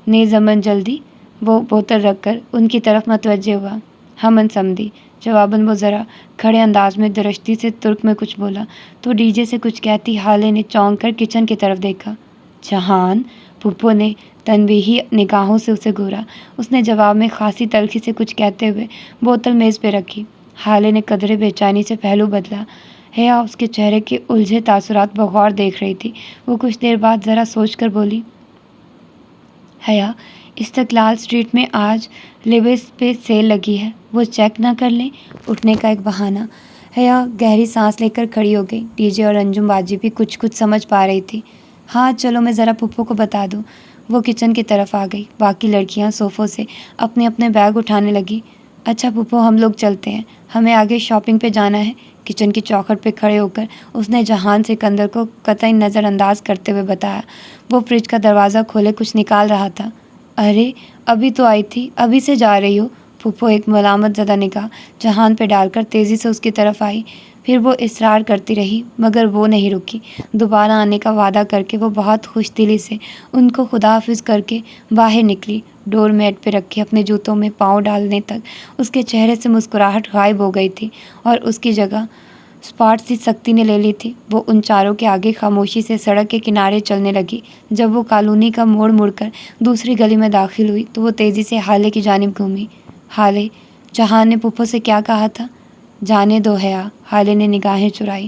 نیز امن جلدی، وہ بوتل رکھ کر ان کی طرف متوجہ ہوا۔ ہمن سمدھی، جواباً وہ ذرا کھڑے انداز میں درشتی سے ترک میں کچھ بولا تو ڈی جے سے کچھ کہتی ہالے نے چونک کر کچن کی طرف دیکھا۔ جہان، پھپھو نے تنبیہی نگاہوں سے اسے گھورا۔ اس نے جواب میں خاصی تلخی سے کچھ کہتے ہوئے بوتل میز پہ رکھی۔ ہالے نے قدرے بے چینی سے پہلو بدلا۔ حیا اس کے چہرے کے الجھے تاثرات بغور دیکھ رہی تھی۔ وہ کچھ دیر بعد ذرا سوچ کر بولی، حیا، استقلال اسٹریٹ میں آج لیوس پہ سیل لگی ہے، وہ چیک نہ کر لیں؟ اٹھنے کا ایک بہانہ۔ حیا گہری سانس لے کر کھڑی ہو گئی۔ ڈی جے اور انجم باجی بھی کچھ سمجھ پا رہی تھی۔ ہاں چلو، میں ذرا پھپھو کو بتا دوں۔ وہ کچن کی طرف آ گئی۔ باقی لڑکیاں صوفوں سے اپنے اپنے بیگ اٹھانے لگی۔ اچھا پھپھو، ہم لوگ چلتے ہیں، ہمیں آگے شاپنگ پہ جانا ہے، کچن کی چوکھٹ پہ کھڑے ہو کر اس نے جہان سکندر کو قطعی نظر انداز کرتے ہوئے بتایا۔ وہ فریج کا دروازہ کھولے کچھ نکال رہا تھا۔ ارے ابھی تو آئی تھی، ابھی سے جا رہی ہو؟ پھپھو ایک ملامت زدہ نگاہ جہان پہ ڈال کر تیزی سے اس کی طرف آئی، پھر وہ اصرار کرتی رہی مگر وہ نہیں رکی۔ دوبارہ آنے کا وعدہ کر کے وہ بہت خوش دلی سے ان کو خدا حافظ کر کے باہر نکلی۔ ڈور میٹ پہ رکھے اپنے جوتوں میں پاؤں ڈالنے تک اس کے چہرے سے مسکراہٹ غائب ہو گئی تھی اور اس کی جگہ اسپاٹ سی سختی نے لے لی تھی۔ وہ ان چاروں کے آگے خاموشی سے سڑک کے کنارے چلنے لگی۔ جب وہ کالونی کا موڑ مڑ کر دوسری گلی میں داخل ہوئی تو وہ تیزی سے ہالے کی جانب گھومی۔ ہالے، جہان نے پھپھو سے کیا کہا تھا؟ جانے دو حیا، ہالے نے نگاہیں چرائی۔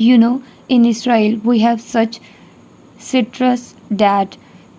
You know, in Israel we have such citrus that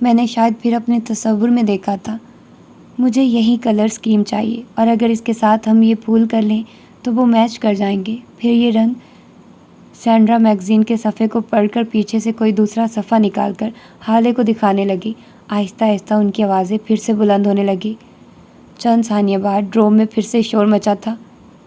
میں نے شاید پھر اپنے تصور میں دیکھا تھا۔ مجھے یہی کلر اسکیم چاہیے، اور اگر اس کے ساتھ ہم یہ پھول کر لیں تو وہ میچ کر جائیں گے۔ پھر یہ رنگ سینڈرا میگزین کے صفحے کو پڑھ کر پیچھے سے کوئی دوسرا صفحہ نکال کر ہالے کو دکھانے لگی۔ آہستہ آہستہ ان کی آوازیں پھر سے بلند ہونے لگی۔ چند ثانیے بعد ڈروم میں پھر سے شور مچا تھا۔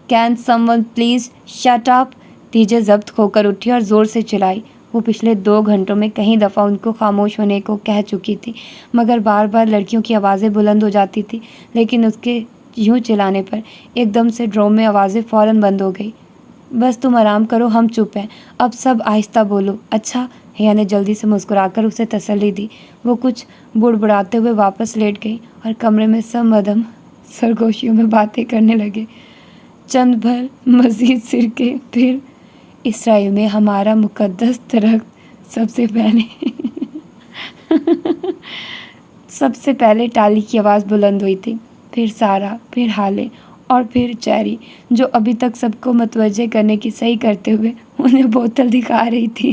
Can someone please shut up? DJ ضبط کھو کر اٹھی اور زور سے چلائی۔ وہ پچھلے 2 گھنٹوں میں کئی دفعہ ان کو خاموش ہونے کو کہہ چکی تھی، مگر بار بار لڑکیوں کی آوازیں بلند ہو جاتی تھی، لیکن اس کے یوں چلانے پر ایک دم سے ڈروم میں آوازیں فوراً بند ہو گئی۔ بس تم آرام کرو، ہم چپ ہیں، اب سب آہستہ بولو، اچھا؟ حیا نے جلدی سے مسکرا کر اسے تسلی دی۔ وہ کچھ بڑبڑاتے ہوئے واپس لیٹ گئی اور کمرے میں سب مدم سرگوشیوں میں باتیں کرنے لگے۔ چند بھر مزید سرکے، پھر اسرائیل میں ہمارا مقدس درخت سب سے پہلے ٹالی کی آواز بلند ہوئی تھی، پھر سارا، پھر ہالے اور پھر چیری، جو ابھی تک سب کو متوجہ کرنے کی صحیح کرتے ہوئے انہیں بوتل دکھا رہی تھی۔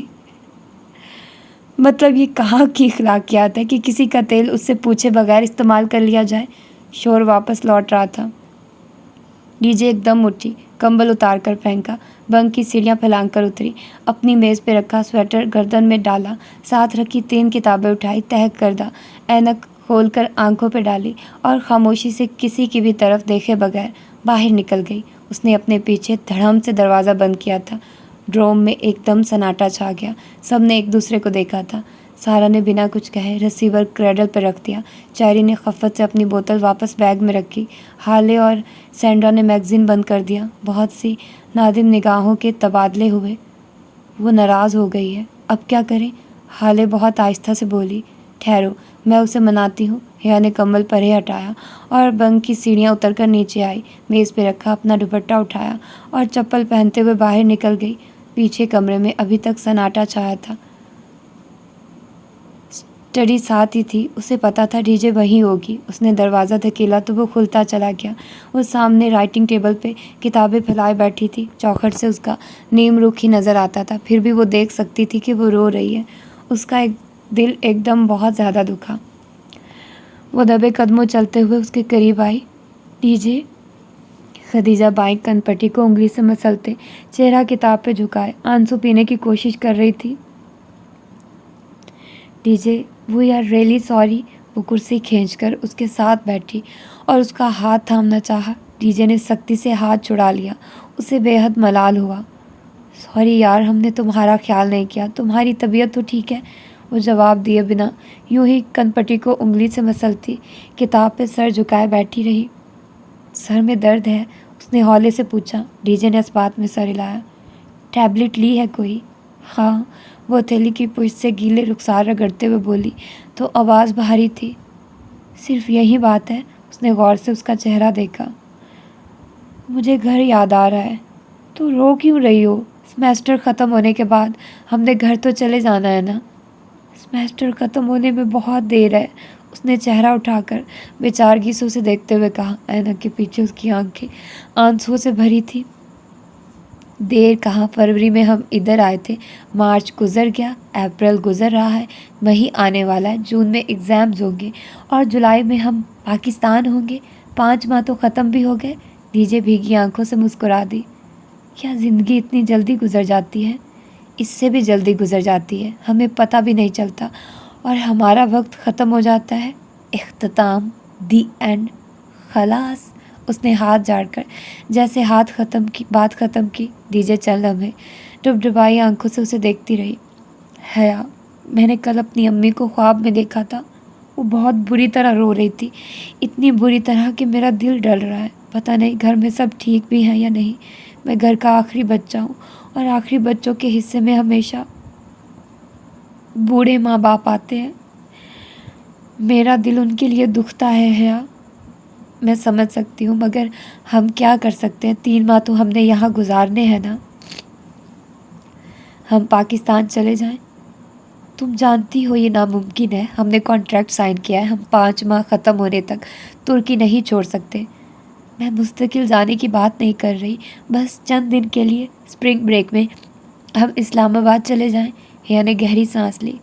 مطلب یہ کہاں کی اخلاقیات ہے کہ کسی کا تیل اس سے پوچھے بغیر استعمال کر لیا جائے؟ شور واپس لوٹ رہا تھا۔ ڈی جے ایک دم اٹھی، کمبل اتار کر پھینکا، بنک کی سیڑھیاں پھیلانگ کر اتری، اپنی میز پہ رکھا سویٹر گردن میں ڈالا، ساتھ رکھی 3 کتابیں اٹھائی، تہہ کردہ اینک کھول کر آنکھوں پہ ڈالی اور خاموشی سے کسی کی بھی طرف دیکھے بغیر باہر نکل گئی۔ اس نے اپنے پیچھے دھڑام سے دروازہ بند کیا تھا۔ ڈروم میں ایک دم سناٹا چھا گیا۔ سب نے ایک دوسرے کو دیکھا تھا۔ سارا نے بنا کچھ کہے ریسیور کریڈل پہ رکھ دیا۔ چیری نے خفت سے اپنی بوتل واپس بیگ میں رکھی۔ ہالے اور سینڈرا نے میگزین بند کر دیا۔ بہت سی نادم نگاہوں کے تبادلے ہوئے۔ وہ ناراض ہو گئی ہے، اب کیا کریں؟ ہالے بہت آہستہ سے بولی۔ ٹھہرو، میں اسے مناتی ہوں۔ حیا نے کمبل پرے ہٹایا اور بنک کی سیڑھیاں اتر کر نیچے آئی، میز پہ رکھا اپنا دوپٹہ اٹھایا اور چپل پہنتے ہوئے باہر نکل گئی۔ پیچھے کمرے میں ابھی تک سناٹا چھایا تھا۔ ٹڈی ساتھ ہی تھی، اسے پتا تھا ڈی جے وہیں ہوگی۔ اس نے دروازہ دھکیلا تو وہ کھلتا چلا گیا۔ وہ سامنے رائٹنگ ٹیبل پہ کتابیں پھیلائے بیٹھی تھی۔ چوکھٹ سے اس کا نیم رخ ہی نظر آتا تھا، پھر بھی وہ دیکھ سکتی تھی کہ وہ رو رہی ہے۔ اس کا دل ایک دم بہت زیادہ دکھا۔ وہ دبے قدموں چلتے ہوئے اس کے قریب آئی۔ D J? خدیجہ بائیں کن پٹی کو انگلی سے مسلتے چہرہ کتاب پہ جھکائے آنسو پینے کی کوشش کر رہی تھی۔ D J, we are really sorry. وہ کرسی کھینچ کر اس کے ساتھ بیٹھی اور اس کا ہاتھ تھامنا چاہا۔ ڈی جے نے سختی سے ہاتھ چھڑا لیا۔ اسے بے حد ملال ہوا۔ سوری یار، ہم نے تمہارا خیال نہیں کیا، تمہاری طبیعت تو ٹھیک ہے؟ وہ جواب دیے بنا یوں ہی کن پٹی کو انگلی سے مسلتی کتاب پہ سر جھکائے بیٹھی رہی۔ سر میں درد ہے؟ اس نے ہولے سے پوچھا۔ ڈی جے نے اس بات میں سر ہلایا۔ ٹیبلٹ لی ہے کوئی؟ ہاں، وہ ہتھیلی کی پشت سے گیلے رخسار رگڑتے ہوئے بولی تو آواز بھاری تھی۔ صرف یہی بات ہے؟ اس نے غور سے اس کا چہرہ دیکھا۔ مجھے گھر یاد آ رہا ہے۔ تو رو کیوں رہی ہو؟ سیمیسٹر ختم ہونے کے بعد ہم نے گھر تو چلے جانا ہے نا؟ سیمیسٹر ختم ہونے میں بہت دیر ہے، اس نے چہرہ اٹھا کر بیچارگی سے اسے دیکھتے ہوئے کہا۔ اینک کے پیچھے اس کی آنکھیں آنسوؤں سے بھری تھی۔ دیر کہاں، فروری میں ہم ادھر آئے تھے، مارچ گزر گیا، اپریل گزر رہا ہے، مئی آنے والا ہے، جون میں ایگزامز ہوں گے اور جولائی میں ہم پاکستان ہوں گے۔ 5 ماہ تو ختم بھی ہو گئے۔ ڈی جے بھیگی آنکھوں سے مسکرا دی۔ کیا زندگی اتنی جلدی گزر جاتی ہے؟ اس سے بھی جلدی گزر جاتی ہے، ہمیں پتہ بھی نہیں چلتا اور ہمارا وقت ختم ہو جاتا ہے۔ اختتام، دی اینڈ، خلاص۔ اس نے ہاتھ جھاڑ کر جیسے بات ختم کی۔ ڈی جے چند لمحے ڈبڈبائی آنکھوں سے اسے دیکھتی رہی۔ حیا، میں نے کل اپنی امی کو خواب میں دیکھا تھا، وہ بہت بری طرح رو رہی تھی، اتنی بری طرح کہ میرا دل ڈل رہا ہے۔ پتہ نہیں گھر میں سب ٹھیک بھی ہیں یا نہیں۔ میں گھر کا آخری بچہ ہوں اور آخری بچوں کے حصے میں ہمیشہ بوڑھے ماں باپ آتے ہیں۔ میرا دل ان کے لیے دکھتا ہے حیا، میں سمجھ سکتی ہوں، مگر ہم کیا کر سکتے ہیں؟ 3 ماہ تو ہم نے یہاں گزارنے ہیں نا۔ ہم پاکستان چلے جائیں؟ تم جانتی ہو یہ ناممکن ہے، ہم نے کانٹریکٹ سائن کیا ہے، ہم 5 ماہ ختم ہونے تک ترکی نہیں چھوڑ سکتے۔ میں مستقل جانے کی بات نہیں کر رہی، بس چند دن کے لیے اسپرنگ بریک میں ہم اسلام آباد چلے جائیں۔ حیا نے گہری سانس لی۔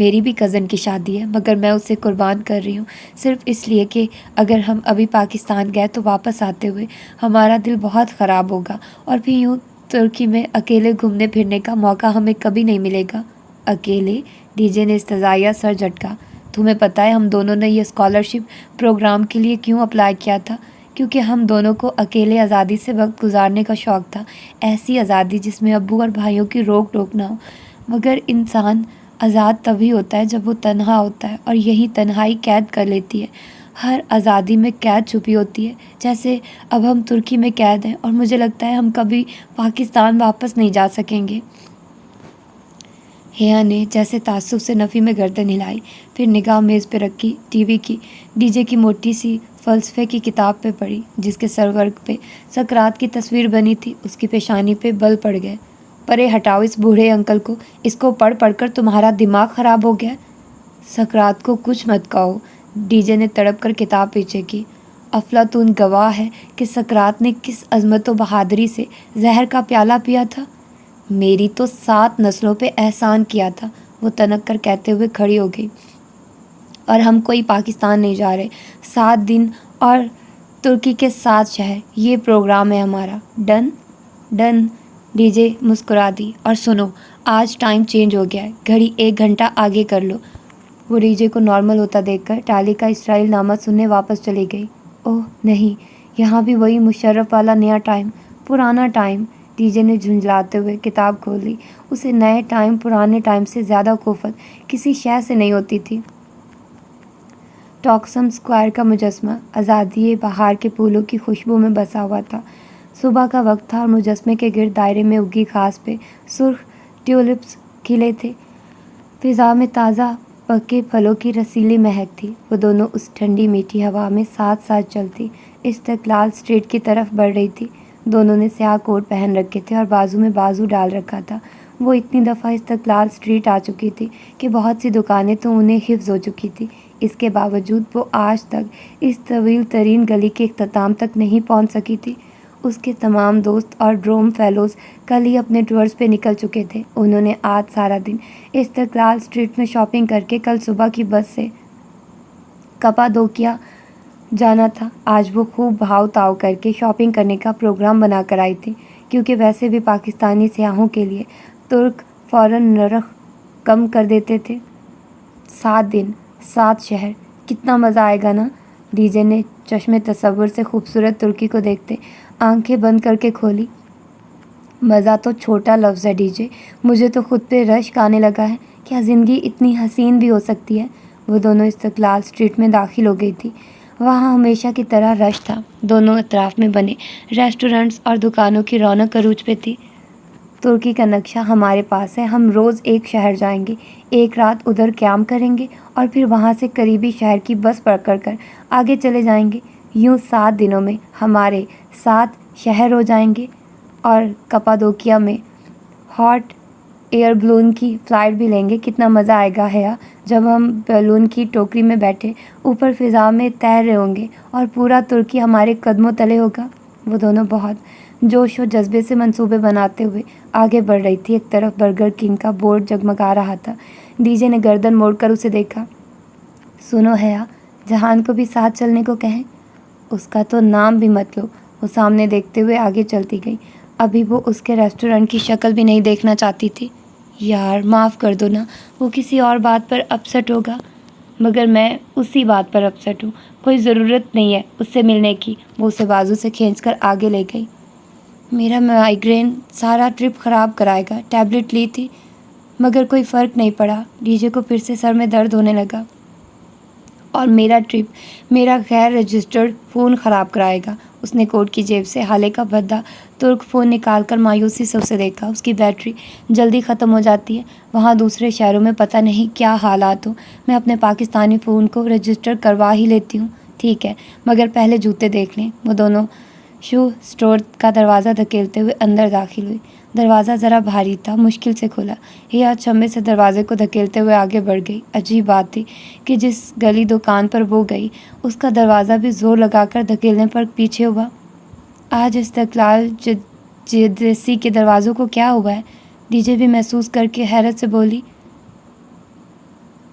میری بھی کزن کی شادی ہے، مگر میں اسے قربان کر رہی ہوں صرف اس لیے کہ اگر ہم ابھی پاکستان گئے تو واپس آتے ہوئے ہمارا دل بہت خراب ہوگا، اور پھر یوں ترکی میں اکیلے گھومنے پھرنے کا موقع ہمیں کبھی نہیں ملے گا۔ اکیلے؟ ڈی جے نے استضاعیہ سر جھٹکا۔ تمہیں پتہ ہے ہم دونوں نے یہ اسکالرشپ پروگرام کے لیے کیوں اپلائی کیا تھا؟ کیونکہ ہم دونوں کو اکیلے آزادی سے وقت گزارنے کا شوق تھا، ایسی آزادی جس میں ابو اور بھائیوں کی روک ٹوک نہ ہو۔ مگر انسان آزاد تبھی ہوتا ہے جب وہ تنہا ہوتا ہے، اور یہی تنہائی قید کر لیتی ہے۔ ہر آزادی میں قید چھپی ہوتی ہے، جیسے اب ہم ترکی میں قید ہیں، اور مجھے لگتا ہے ہم کبھی پاکستان واپس نہیں جا سکیں گے۔ ہیا نے جیسے تعصب سے نفی میں گردن ہلائی، پھر نگاہ میز پہ رکھی ٹی وی کی۔ ڈی جے کی موٹی سی فلسفے کی کتاب پہ پڑھی، جس کے سرورق پہ سقراط کی تصویر بنی تھی۔ اس کی پیشانی پہ بل پڑ گئے۔ پرے ہٹاؤ اس بوڑھے انکل کو، اس کو پڑھ پڑھ کر تمہارا دماغ خراب ہو گیا۔ سقراط کو کچھ مت کہو، ڈی جے نے تڑپ کر کتاب پیچھے کی۔ افلاطون گواہ ہے کہ سقراط نے کس عظمت و بہادری سے زہر کا پیالہ پیا تھا۔ میری تو 7 نسلوں پہ احسان کیا تھا، وہ تنک کر کہتے ہوئے کھڑی ہو گئی۔ اور ہم کوئی پاکستان نہیں جا رہے، 7 دن اور ترکی کے 7 شہر، یہ پروگرام ہے ہمارا۔ ڈن؟ ڈن، ڈی جے مسکرا دی۔ اور سنو، آج ٹائم چینج ہو گیا ہے، گھڑی 1 گھنٹہ آگے کر لو۔ وہ ڈی جے کو نارمل ہوتا دیکھ کر ٹالی کا اسرائیل نامہ سننے واپس چلی گئی۔ اوہ نہیں، یہاں بھی وہی مشرف والا نیا ٹائم، پرانا ٹائم۔ ڈی جے نے جھنجھلاتے ہوئے کتاب کھول لی۔ اسے نئے ٹائم پرانے ٹائم سے زیادہ کوفت کسی شے سے نہیں ہوتی تھی۔ ٹاکسم اسکوائر کا مجسمہ آزادی بہار کے پھولوں کی خوشبو میں بسا ہوا تھا۔ صبح کا وقت تھا اور مجسمے کے گرد دائرے میں اگی گھاس پہ سرخ ٹیولپس کھلے تھے۔ فضا میں تازہ پکے پھلوں کی رسیلی مہک تھی۔ وہ دونوں اس ٹھنڈی میٹھی ہوا میں ساتھ ساتھ چلتی استقلال اسٹریٹ کی طرف بڑھ رہی تھی۔ دونوں نے سیاہ کوٹ پہن رکھے تھے اور بازو میں بازو ڈال رکھا تھا۔ وہ اتنی دفعہ استقلال اسٹریٹ آ چکی تھی کہ بہت سی دکانیں تو انہیں حفظ ہو چکی تھی۔ اس کے باوجود وہ آج تک اس طویل ترین گلی کے اختتام تک نہیں پہنچ سکی تھی۔ اس کے تمام دوست اور ڈروم فیلوز کل ہی اپنے ٹورز پہ نکل چکے تھے۔ انہوں نے آج سارا دن استقلال اسٹریٹ میں شاپنگ کر کے کل صبح کی بس سے کپادوکیا جانا تھا۔ آج وہ خوب بھاؤ تاؤ کر کے شاپنگ کرنے کا پروگرام بنا کر آئی تھی، کیونکہ ویسے بھی پاکستانی سیاحوں کے لیے ترک فوراً نرخ کم کر دیتے تھے۔ 7 دن، 7 شہر، کتنا مزہ آئے گا نا؟ ڈی جے نے چشم تصور سے خوبصورت ترکی کو دیکھتے آنکھیں بند کر کے کھولی۔ مزہ تو چھوٹا لفظ ہے ڈی جے، مجھے تو خود پہ رشک آنے لگا ہے۔ کیا زندگی اتنی حسین بھی ہو سکتی ہے؟ وہ دونوں استقلال اسٹریٹ میں داخل ہو گئی تھی۔ وہاں ہمیشہ کی طرح رش تھا۔ دونوں اطراف میں بنے ریسٹورنٹس اور دکانوں کی رونق عروج پہ تھی۔ ترکی کا نقشہ ہمارے پاس ہے، ہم روز ایک شہر جائیں گے، ایک رات ادھر قیام کریں گے اور پھر وہاں سے قریبی شہر کی بس پکڑ کر آگے چلے جائیں گے۔ یوں 7 دنوں میں ہمارے 7 شہر ہو جائیں گے، اور کپادوکیا میں ہاٹ ایئر بلون کی فلائٹ بھی لیں گے۔ کتنا مزہ آئے گا حیا، جب ہم بیلون کی ٹوکری میں بیٹھے اوپر فضا میں تیر رہے ہوں گے اور پورا ترکی ہمارے قدموں تلے ہوگا۔ وہ دونوں بہت جوش و جذبے سے منصوبے بناتے ہوئے آگے بڑھ رہی تھی۔ ایک طرف برگر کنگ کا بورڈ جگمگا رہا تھا۔ ڈی جے نے گردن موڑ کر اسے دیکھا۔ سنو حیا، جہان کو بھی ساتھ چلنے کو کہیں۔ اس کا تو نام بھی مت لو، وہ سامنے دیکھتے ہوئے آگے چلتی گئی۔ ابھی وہ اس کے ریسٹورنٹ کی شکل بھی نہیں دیکھنا چاہتی تھی۔ یار معاف کر دو نا، وہ کسی اور بات پر اپسٹ ہوگا، مگر میں اسی بات پر اپسٹ ہوں۔ کوئی ضرورت نہیں ہے اس سے ملنے کی، وہ اسے بازو سے کھینچ کر آگے لے گئی۔ میرا مائیگرین سارا ٹرپ خراب کرائے گا، ٹیبلٹ لی تھی مگر کوئی فرق نہیں پڑا۔ ڈی جے کو پھر سے سر میں درد ہونے لگا۔ اور میرا ٹرپ میرا غیر رجسٹرڈ فون خراب کرائے گا۔ اس نے کوٹ کی جیب سے حالے کا بھدا ترک فون نکال کر مایوسی سے اسے دیکھا۔ اس کی بیٹری جلدی ختم ہو جاتی ہے، وہاں دوسرے شہروں میں پتہ نہیں کیا حالات ہوں۔ میں اپنے پاکستانی فون کو رجسٹر کروا ہی لیتی ہوں۔ ٹھیک ہے، مگر پہلے جوتے دیکھ لیں۔ وہ دونوں شو اسٹور کا دروازہ دھکیلتے ہوئے اندر داخل ہوئی۔ دروازہ ذرا بھاری تھا، مشکل سے کھلا۔ ہیا چھمے سے دروازے کو دھکیلتے ہوئے آگے بڑھ گئی۔ عجیب بات تھی کہ جس گلی دکان پر وہ گئی، اس کا دروازہ بھی زور لگا کر دھکیلنے پر پیچھے ہوا۔ آج استقلال جدیسی کے دروازوں کو کیا ہوا ہے؟ ڈی جے بھی محسوس کر کے حیرت سے بولی۔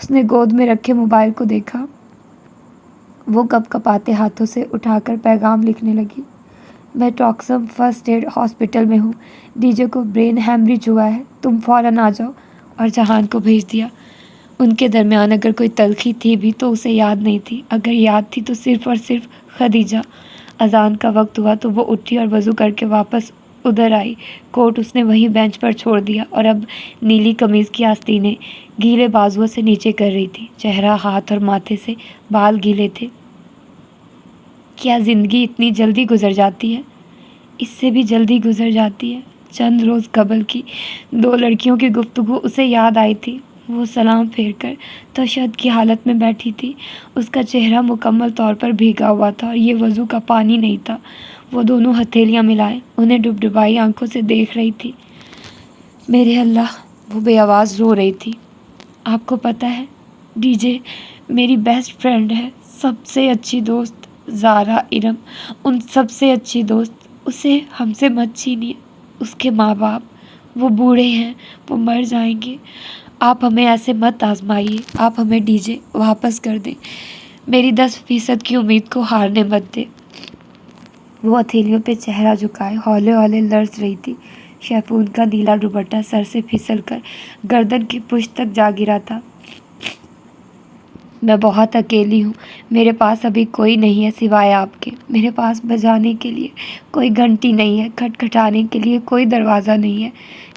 اس نے گود میں رکھے موبائل کو دیکھا۔ وہ کپ کپاتے ہاتھوں سے اٹھا کر پیغام لکھنے لگی۔ میں ٹاکسم فرسٹ ایڈ ہاسپٹل میں ہوں، ڈی جے کو برین ہیمریج ہوا ہے، تم فوراً آ جاؤ۔ اور جہان کو بھیج دیا۔ ان کے درمیان اگر کوئی تلخی تھی بھی تو اسے یاد نہیں تھی، اگر یاد تھی تو صرف اور صرف خدیجہ۔ اذان کا وقت ہوا تو وہ اٹھی اور وضو کر کے واپس ادھر آئی۔ کوٹ اس نے وہیں بینچ پر چھوڑ دیا اور اب نیلی قمیض کی آستینیں گیلے بازوؤں سے نیچے کر رہی تھی۔ چہرہ، ہاتھ اور ماتھے سے بال گیلے تھے۔ کیا زندگی اتنی جلدی گزر جاتی ہے؟ اس سے بھی جلدی گزر جاتی ہے۔ چند روز قبل کی 2 لڑکیوں کی گفتگو اسے یاد آئی تھی۔ وہ سلام پھیر کر تشہد کی حالت میں بیٹھی تھی۔ اس کا چہرہ مکمل طور پر بھیگا ہوا تھا اور یہ وضو کا پانی نہیں تھا۔ وہ دونوں ہتھیلیاں ملائے انہیں ڈبڈبائی آنکھوں سے دیکھ رہی تھی۔ میرے اللہ، وہ بے آواز رو رہی تھی۔ آپ کو پتہ ہے ڈی جے میری بیسٹ فرینڈ ہے، سب سے اچھی دوست، زارا، ارم، ان سب سے اچھی دوست۔ اسے ہم سے مت چھینیے۔ اس کے ماں باپ، وہ بوڑھے ہیں، وہ مر جائیں گے۔ آپ ہمیں ایسے مت آزمائیے، آپ ہمیں ڈی جے واپس کر دیں۔ میری 10% کی امید کو ہارنے مت دیں۔ وہ ہتھیلیوں پہ چہرہ جھکائے ہولے ہولے لرز رہی تھی۔ شیفون کا نیلا دوپٹہ سر سے پھسل کر گردن کی پشت تک جا گرا تھا۔ میں بہت اکیلی ہوں، میرے پاس ابھی کوئی نہیں ہے سوائے آپ کے۔ میرے پاس بجانے کے لیے کوئی گھنٹی نہیں ہے، کھٹکھٹانے کے لیے کوئی دروازہ نہیں ہے،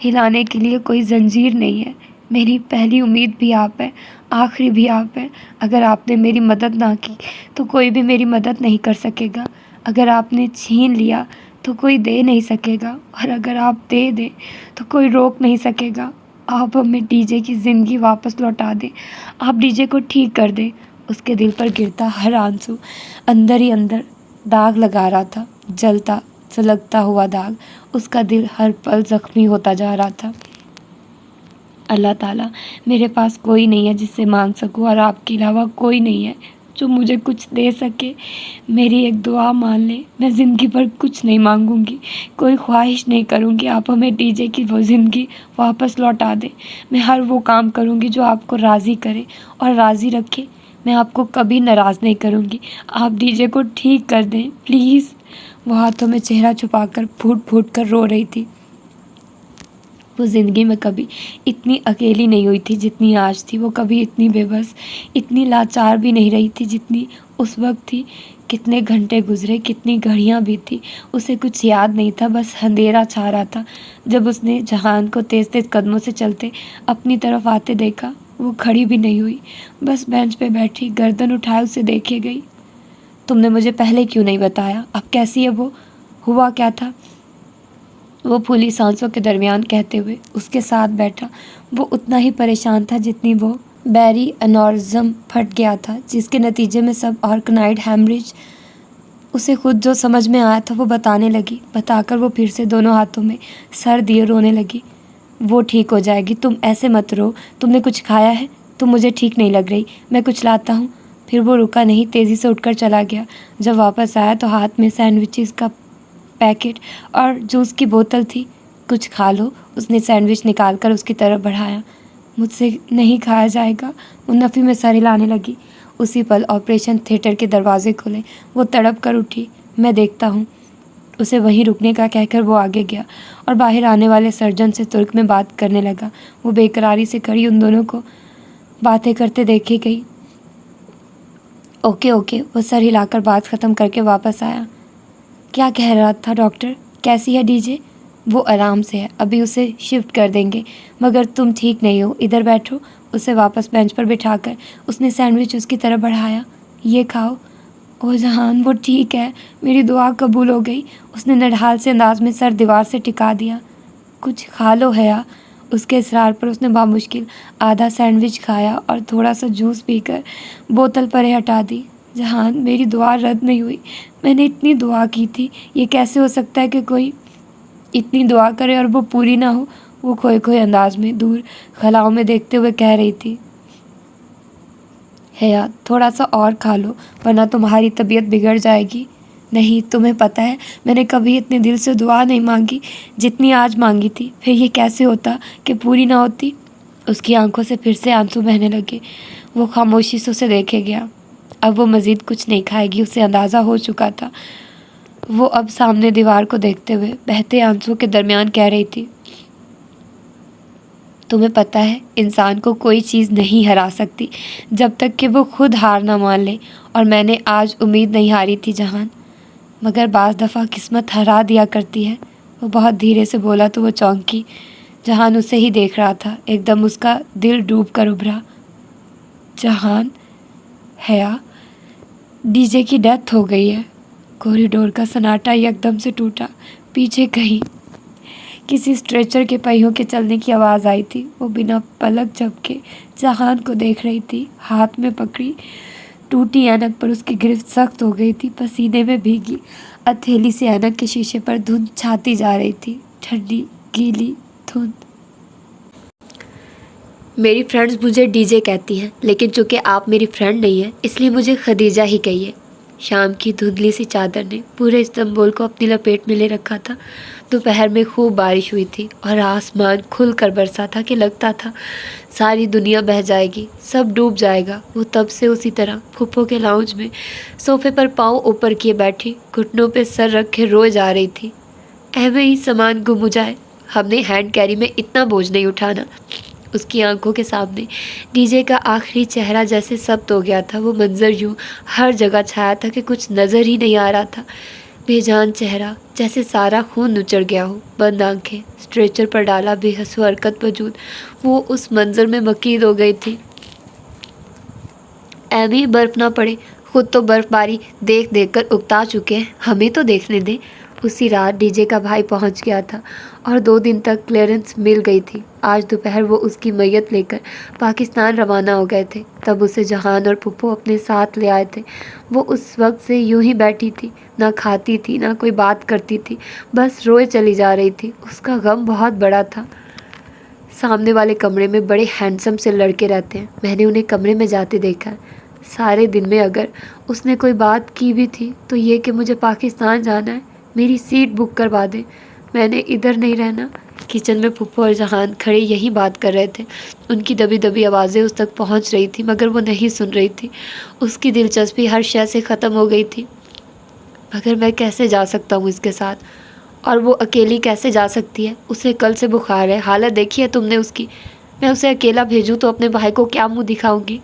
ہلانے کے لیے کوئی زنجیر نہیں ہے۔ میری پہلی امید بھی آپ ہے، آخری بھی آپ ہے۔ اگر آپ نے میری مدد نہ کی تو کوئی بھی میری مدد نہیں کر سکے گا۔ اگر آپ نے چھین لیا تو کوئی دے نہیں سکے گا، اور اگر آپ دے دیں تو کوئی روک نہیں سکے گا۔ آپ ہمیں ڈی جے کی زندگی واپس لوٹا دیں، آپ ڈی جے کو ٹھیک کر دیں۔ اس کے دل پر گرتا ہر آنسو اندر ہی اندر داغ لگا رہا تھا، جلتا سلگتا ہوا داغ۔ اس کا دل ہر پل زخمی ہوتا جا رہا تھا۔ اللہ تعالیٰ، میرے پاس کوئی نہیں ہے جس سے مانگ سکوں، اور آپ کے علاوہ کوئی نہیں ہے جو مجھے کچھ دے سکے۔ میری ایک دعا مان لیں، میں زندگی پر کچھ نہیں مانگوں گی، کوئی خواہش نہیں کروں گی۔ آپ ہمیں ڈی جے کی وہ زندگی واپس لوٹا دیں۔ میں ہر وہ کام کروں گی جو آپ کو راضی کرے اور راضی رکھے۔ میں آپ کو کبھی ناراض نہیں کروں گی۔ آپ ڈی جے کو ٹھیک کر دیں پلیز۔ وہ ہاتھوں میں چہرہ چھپا کر پھوٹ پھوٹ کر رو رہی تھی۔ وہ زندگی میں کبھی اتنی اکیلی نہیں ہوئی تھی جتنی آج تھی۔ وہ کبھی اتنی بے بس، اتنی لاچار بھی نہیں رہی تھی جتنی اس وقت تھی۔ کتنے گھنٹے گزرے، کتنی گھڑیاں بھی تھی، اسے کچھ یاد نہیں تھا، بس اندھیرا چھا رہا تھا۔ جب اس نے جہان کو تیز تیز قدموں سے چلتے اپنی طرف آتے دیکھا، وہ کھڑی بھی نہیں ہوئی، بس بینچ پہ بیٹھی گردن اٹھائے اسے دیکھے گئی۔ تم نے مجھے پہلے کیوں نہیں بتایا؟ اب کیسی ہے وہ؟ ہوا کیا تھا؟ وہ پھولی سانسوں کے درمیان کہتے ہوئے اس کے ساتھ بیٹھا۔ وہ اتنا ہی پریشان تھا جتنی وہ۔ بیری انورزم پھٹ گیا تھا جس کے نتیجے میں سب آرکنائڈ ہیمریج۔ اسے خود جو سمجھ میں آیا تھا وہ بتانے لگی، بتا کر وہ پھر سے دونوں ہاتھوں میں سر دیے رونے لگی۔ وہ ٹھیک ہو جائے گی، تم ایسے مت رو۔ تم نے کچھ کھایا ہے؟ تم مجھے ٹھیک نہیں لگ رہی، میں کچھ لاتا ہوں۔ پھر وہ رکا نہیں، تیزی سے اٹھ کر چلا گیا۔ جب واپس آیا تو ہاتھ میں سینڈوچز کا پیکٹ اور جوس کی بوتل تھی۔ کچھ کھا لو، اس نے سینڈوچ نکال کر اس کی طرف بڑھایا۔ مجھ سے نہیں کھایا جائے گا، وہ نفی میں سر ہلانے لگی۔ اسی پل آپریشن تھیٹر کے دروازے کھلے۔ وہ تڑپ کر اٹھی۔ میں دیکھتا ہوں، اسے وہیں رکنے کا کہہ کر وہ آگے گیا اور باہر آنے والے سرجن سے ترک میں بات کرنے لگا۔ وہ بے قراری سے کھڑی ان دونوں کو باتیں کرتے دیکھی گئی۔ اوکے اوکے، وہ سر ہلا کر بات ختم کر کے واپس آیا۔ کیا کہہ رہا تھا ڈاکٹر؟ کیسی ہے ڈی جے؟ وہ آرام سے ہے، ابھی اسے شفٹ کر دیں گے، مگر تم ٹھیک نہیں ہو، ادھر بیٹھو۔ اسے واپس بینچ پر بٹھا کر اس نے سینڈوچ اس کی طرف بڑھایا۔ یہ کھاؤ۔ او جہان، وہ ٹھیک ہے، میری دعا قبول ہو گئی۔ اس نے نڈھال سے انداز میں سر دیوار سے ٹکا دیا۔ کچھ کھا لو حیا۔ اس کے اصرار پر اس نے بامشکل آدھا سینڈوچ کھایا اور تھوڑا سا جوس پی کر بوتل پرے ہٹا دی۔ جہان، میری دعا رد نہیں ہوئی، میں نے اتنی دعا کی تھی، یہ کیسے ہو سکتا ہے کہ کوئی اتنی دعا کرے اور وہ پوری نہ ہو؟ وہ کھوئے کھوئے انداز میں دور خلاؤں میں دیکھتے ہوئے کہہ رہی تھی۔ حیا، تھوڑا سا اور کھا لو ورنہ تمہاری طبیعت بگڑ جائے گی۔ نہیں، تمہیں پتہ ہے میں نے کبھی اتنے دل سے دعا نہیں مانگی جتنی آج مانگی تھی، پھر یہ کیسے ہوتا کہ پوری نہ ہوتی؟ اس کی آنکھوں سے پھر سے آنسو بہنے لگے۔ وہ خاموشی سے اسے دیکھے گیا۔ اب وہ مزید کچھ نہیں کھائے گی، اسے اندازہ ہو چکا تھا۔ وہ اب سامنے دیوار کو دیکھتے ہوئے بہتے آنسو کے درمیان کہہ رہی تھی، تمہیں پتہ ہے انسان کو کوئی چیز نہیں ہرا سکتی جب تک کہ وہ خود ہار نہ مان لے، اور میں نے آج امید نہیں ہاری تھی جہان، مگر بعض دفعہ قسمت ہرا دیا کرتی ہے۔ وہ بہت دھیرے سے بولا تو وہ چونکی۔ جہان اسے ہی دیکھ رہا تھا۔ ایک دم اس کا دل ڈوب کر ابھرا۔ جہان، حیا، ڈی جے کی ڈیتھ ہو گئی ہے۔ کوریڈور کا سناٹا یکدم سے ٹوٹا۔ پیچھے کہیں کسی اسٹریچر کے پہیوں کے چلنے کی آواز آئی تھی۔ وہ بنا پلک جھپکے جہان کو دیکھ رہی تھی، ہاتھ میں پکڑی ٹوٹی اینک پر اس کی گرفت سخت ہو گئی تھی، پسینے میں بھیگی ہتھیلی سے اینک کے شیشے پر دھند چھاتی جا رہی تھی، ٹھنڈی گیلی دھند۔ میری فرینڈز مجھے ڈی جے کہتی ہیں، لیکن چونکہ آپ میری فرینڈ نہیں ہیں اس لیے مجھے خدیجہ ہی کہیے۔ شام کی دھندلی سی چادر نے پورے استنبول کو اپنی لپیٹ میں لے رکھا تھا۔ دوپہر میں خوب بارش ہوئی تھی اور آسمان کھل کر برسا تھا کہ لگتا تھا ساری دنیا بہہ جائے گی، سب ڈوب جائے گا۔ وہ تب سے اسی طرح پھپھو کے لاؤنج میں صوفے پر پاؤں اوپر کیے بیٹھی، گھٹنوں پہ سر رکھے روئے جا رہی تھی۔ ایویں ہی سامان گم ہو جائے، ہم نے ہینڈ کیری میں اتنا بوجھ نہیں اٹھانا۔ اس کی آنکھوں کے سامنے ڈی جے کا آخری چہرہ جیسے سبت ہو گیا تھا۔ وہ منظر یوں ہر جگہ چھایا تھا کہ کچھ نظر ہی نہیں آ رہا تھا۔ بے جان چہرہ، جیسے سارا خون نچڑ گیا ہو، بند آنکھیں، اسٹریچر پر ڈالا بے حس و حرکت وجود۔ وہ اس منظر میں مکید ہو گئی تھی۔ ایویں برف نہ پڑے، خود تو برف باری دیکھ دیکھ کر اکتا چکے ہیں، ہمیں تو دیکھنے دیں۔ اسی رات ڈی جے کا بھائی پہنچ گیا تھا اور 2 دن تک کلیئرنس مل گئی تھی۔ آج دوپہر وہ اس کی میت لے کر پاکستان روانہ ہو گئے تھے۔ تب اسے جہان اور پھپھو اپنے ساتھ لے آئے تھے۔ وہ اس وقت سے یوں ہی بیٹھی تھی، نہ کھاتی تھی نہ کوئی بات کرتی تھی، بس روئے چلی جا رہی تھی۔ اس کا غم بہت بڑا تھا۔ سامنے والے کمرے میں بڑے ہینڈسم سے لڑکے رہتے ہیں، میں نے انہیں کمرے میں جاتے دیکھا ہے۔ سارے دن میں اگر اس نے کوئی بات کی بھی تھی تو یہ کہ مجھے پاکستان جانا ہے، میری سیٹ بک کروا دیں، میں نے ادھر نہیں رہنا۔ کچن میں پھپھو اور جہان کھڑے یہی بات کر رہے تھے۔ ان کی دبی دبی آوازیں اس تک پہنچ رہی تھی مگر وہ نہیں سن رہی تھی۔ اس کی دلچسپی ہر شے سے ختم ہو گئی تھی۔ مگر میں کیسے جا سکتا ہوں اس کے ساتھ، اور وہ اکیلی کیسے جا سکتی ہے؟ اسے کل سے بخار ہے، حالت دیکھی ہے تم نے اس کی؟ میں اسے اکیلا بھیجوں تو اپنے بھائی کو کیا منہ دکھاؤں گی؟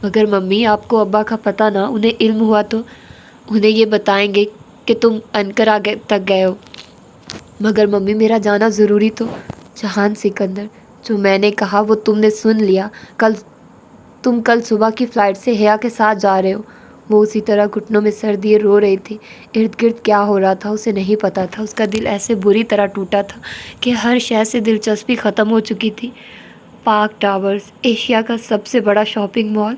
مگر ممی، آپ کو ابا کا پتہ نہ انہیں علم ہوا تو انہیں یہ بتائیں گے کہ تم انقرہ تک گئے ہو۔ مگر ممی، میرا جانا ضروری تو۔ جہان سکندر، جو میں نے کہا وہ تم نے سن لیا۔ تم کل صبح کی فلائٹ سے حیا کے ساتھ جا رہے ہو۔ وہ اسی طرح گھٹنوں میں سر دیے رو رہی تھی۔ ارد گرد کیا ہو رہا تھا اسے نہیں پتا تھا۔ اس کا دل ایسے بری طرح ٹوٹا تھا کہ ہر شے سے دلچسپی ختم ہو چکی تھی۔ پارک ٹاورز، ایشیا کا سب سے بڑا شاپنگ مال،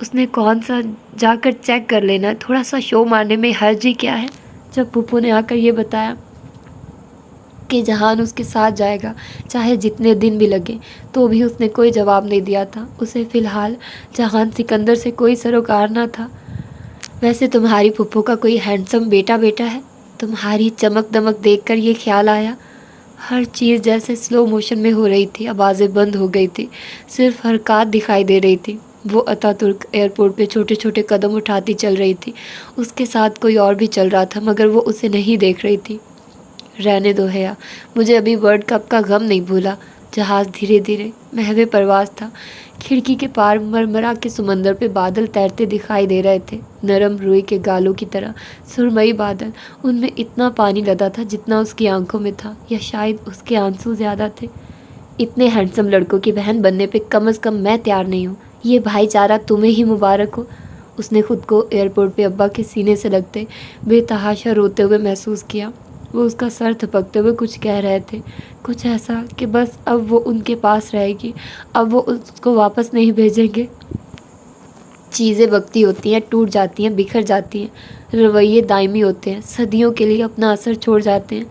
اس نے کون سا جا کر چیک کر لینا، تھوڑا سا شو مارنے میں حرج ہی کیا ہے؟ جب پھپھو نے آ کر یہ بتایا کہ جہان اس کے ساتھ جائے گا چاہے جتنے دن بھی لگے، تو بھی اس نے کوئی جواب نہیں دیا تھا۔ اسے فی الحال جہان سکندر سے کوئی سروکار نہ تھا۔ ویسے تمہاری پھپھو کا کوئی ہینڈسم بیٹا ہے؟ تمہاری چمک دمک دیکھ کر یہ خیال آیا۔ ہر چیز جیسے سلو موشن میں ہو رہی تھی، آوازیں بند ہو گئی تھی، صرف حرکات دکھائی دے رہی تھی۔ وہ اتا ترک ایئرپورٹ پہ چھوٹے چھوٹے قدم اٹھاتی چل رہی تھی۔ اس کے ساتھ کوئی اور بھی چل رہا تھا مگر وہ اسے نہیں دیکھ رہی تھی۔ رہنے دو حیا، مجھے ابھی ورلڈ کپ کا غم نہیں بھولا۔ جہاز دھیرے دھیرے محو پرواز تھا۔ کھڑکی کے پار مرمرا کے سمندر پہ بادل تیرتے دکھائی دے رہے تھے، نرم روئی کے گالوں کی طرح سرمئی بادل۔ ان میں اتنا پانی لدا تھا جتنا اس کی آنکھوں میں تھا، یا شاید اس کے آنسو زیادہ تھے۔ اتنے ہینڈسم لڑکوں کی بہن بننے پہ کم از کم میں تیار نہیں ہوں۔ یہ بھائی چارہ تمہیں ہی مبارک ہو۔ اس نے خود کو ایئرپورٹ پہ ابا کے سینے سے لگتے بے تحاشا روتے ہوئے محسوس کیا۔ وہ اس کا سر تھپکتے ہوئے کچھ کہہ رہے تھے، کچھ ایسا کہ بس اب وہ ان کے پاس رہے گی، اب وہ اس کو واپس نہیں بھیجیں گے۔ چیزیں وقتی ہوتی ہیں، ٹوٹ جاتی ہیں، بکھر جاتی ہیں، رویے دائمی ہوتے ہیں، صدیوں کے لیے اپنا اثر چھوڑ جاتے ہیں۔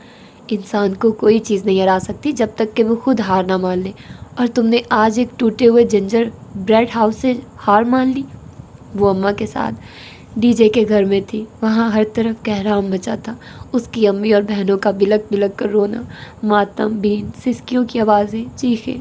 انسان کو کوئی چیز نہیں ہرا سکتی جب تک کہ وہ خود ہار نہ مان لے، اور تم نے آج ایک ٹوٹے ہوئے جنجر بریڈ ہاؤس سے ہار مان لی۔ وہ اماں کے ساتھ ڈی جے کے گھر میں تھی، وہاں ہر طرف کہرام مچا تھا۔ اس کی امی اور بہنوں کا بلک بلک کر رونا، ماتم بین سسکیوں کی آوازیں، چیخیں۔